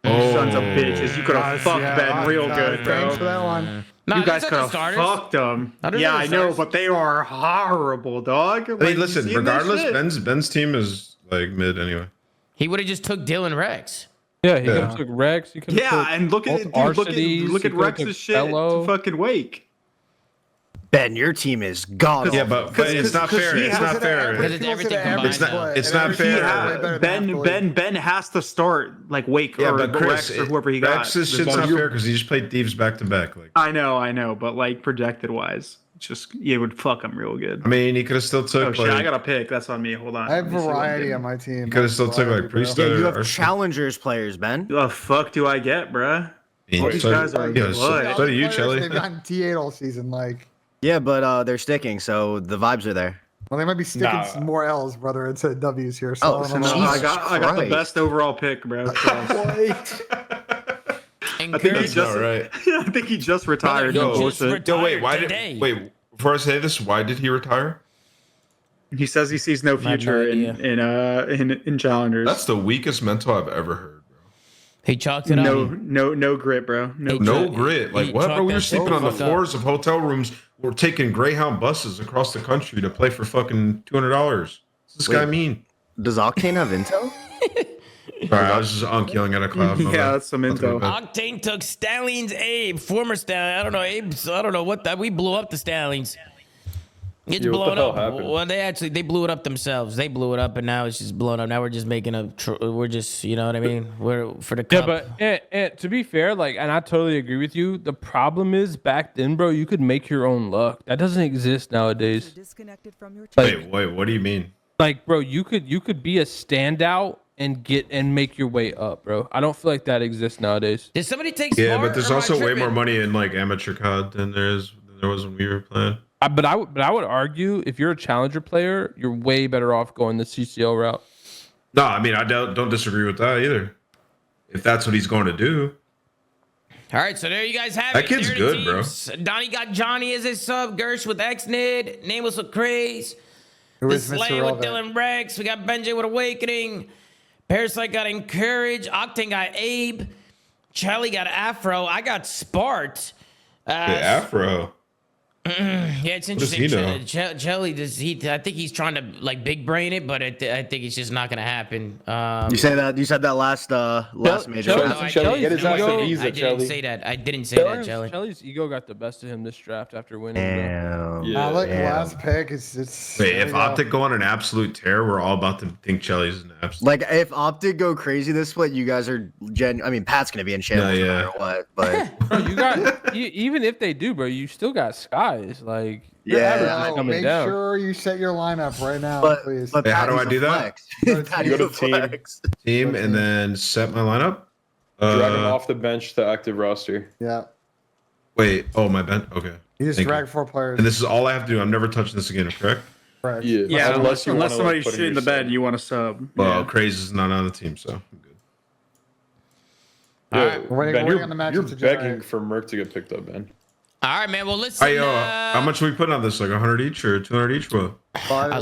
Sons of bitches. You could have fucked Ben real good, bro. Thanks for that one. You guys could have fucked them. Yeah, I know, but they are horrible, dog. I mean, listen, regardless, Ben's team is like mid anyway. he would have just took Dylan Rex. Yeah, he could have took Rex. He could have Yeah, and look at Rex's shit to fucking Wake. Ben, your team is god. Yeah, but it's not fair. It's not fair. It's not fair. Ben has to start like Wake or Rex or whoever he got. Rex's shit's not fair because he just played Thieves back to back. Like I know, but like projected wise, just it would fuck him real good. I mean, he could have still took. Oh shit, I got a pick. That's on me. Hold on. I have variety on my team. He could have still took like Priest. Yeah, you have challengers players, Ben. The fuck do I get, bruh? These guys are good. So do you, Chelly. They've gotten T8 all season, like. Yeah, but they're sticking, so the vibes are there. Well, they might be sticking some more L's, brother. It's W's here. So Oh, I don't so know. I got the best overall pick, bro. I think he just I think he just retired. Wait, before I say this, why did he retire? He says he sees no future in challengers. That's the weakest mental I've ever heard. He chalked it up. No grit, bro. No grit. Like what, bro? We were sleeping on the floors of hotel rooms. We're taking Greyhound buses across the country to play for fucking $200. What's this guy mean? Does Octane have intel? Sorry, I was just yelling at a cloud. Yeah, that's some info. Octane took Stallions Abe, former Stallion. I don't know Abe. So I don't know what that. We blew up the Stallions. It's blown up. Well, they blew it up themselves. They blew it up, and now it's just blown up. Now we're just making we're just, you know what I mean? We're for the cup. Yeah, but and to be fair, like, and I totally agree with you. The problem is back then, bro, you could make your own luck. That doesn't exist nowadays. Wait, what do you mean? Like, bro, you could be a standout and make your way up, bro. I don't feel like that exists nowadays. Did somebody take? Yeah, but there's also way more money in like amateur COD than there was when we were playing. But I would argue if you're a challenger player, you're way better off going the CCL route. No, I mean I don't disagree with that either. If that's what he's going to do. All right, so there you guys have that it. That kid's good, teams. Bro. Donnie got Johnny as his sub. Gersh with XNID. Nameless with Craze. The Slayer with Dylan Rex. We got Benji with Awakening. Parasite got Encourage. Octane got Abe. Charlie got Afro. I got Spart. Afro. Yeah, it's interesting. What does he know? Jelly, I think he's trying to like big brain it, but I think it's just not gonna happen. You said that last major. I didn't say that. I didn't say that, Jelly. Jelly's ego got the best of him this draft after winning. I like the last pick. It's wait, if Optic go on an absolute tear, we're all about to think Jelly's an absolute. Like if Optic go crazy this split, you guys are I mean, Pat's gonna be in shambles no matter what. But bro, you got even if they do, bro, you still got Skies. Like make sure you set your lineup right now, please. But how do I do that? You go to team and then set my lineup. Drag him off the bench to active roster. Yeah. Wait. Oh, my bench. Okay. You just drag 4 players. And this is all I have to do. I'm never touching this again. Correct? Correct. Yeah. Unless somebody's shit in the bed, you want to sub. Well, Craze is not on the team, so I'm good. All right. Ben, you're begging for Merc to get picked up, Ben. All right, man. Well, listen. How much are we putting on this? Like 100 each or 200 each? What? I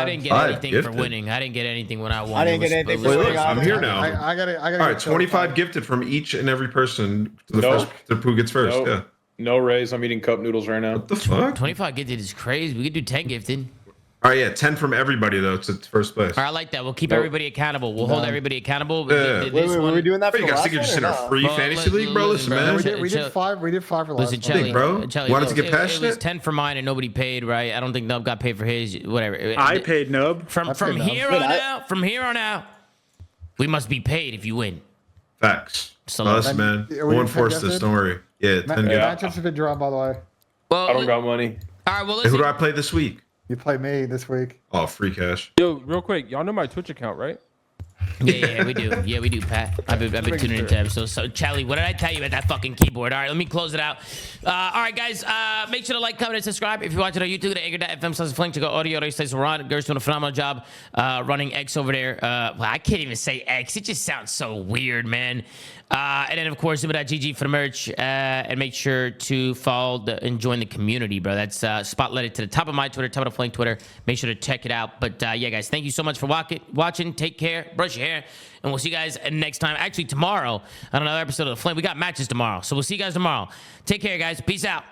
didn't get anything for winning. I didn't get anything when I won. I didn't get anything for winning. I'm here now. I got it. All right, 25 gifted from each and every person to who gets first. Nope. Yeah. No raise. I'm eating cup noodles right now. What the fuck? 25 gifted is crazy. We could do 10 gifted. All right, yeah, 10 from everybody though to first place. All right, I like that. We'll keep everybody accountable. We'll hold everybody accountable. Wait, were we doing that for you guys think you're just in a free fantasy league, bro? Listen, man. We did 5. We did 5 for last. Listen, Chelly, bro. Chelly, wanted to get passionate. It was 10 for mine and nobody paid, right? I don't think Nub got paid for his. Whatever. I paid Nub. From here on out, we must be paid if you win. Facts. Listen, man. We'll enforce this. Don't worry. Yeah, 10 matchups have been drawn, by the way. Well, I don't got money. All right, well, who do I play this week? You play me this week. Oh, free cash. Yo, real quick, y'all know my Twitch account, right? Yeah, we do. Yeah, we do, Pat. I've been tuning into episodes. So, Charlie, what did I tell you about that fucking keyboard? All right, let me close it out. All right, guys, make sure to like, comment, and subscribe. If you're watching on YouTube, to anchor.fm/Flink to go audio. Ron, Gert's doing a phenomenal job running X over there. Well, I can't even say X. It just sounds so weird, man. And then, of course, ZooMaa.gg for the merch. And make sure to follow and join the community, bro. That's spotlighted to the top of my Twitter, top of the Flink Twitter. Make sure to check it out. But, yeah, guys, thank you so much for watching. Take care. Brush your hair. And we'll see you guys next time. Actually, tomorrow on another episode of the Flink. We got matches tomorrow. So we'll see you guys tomorrow. Take care, guys. Peace out.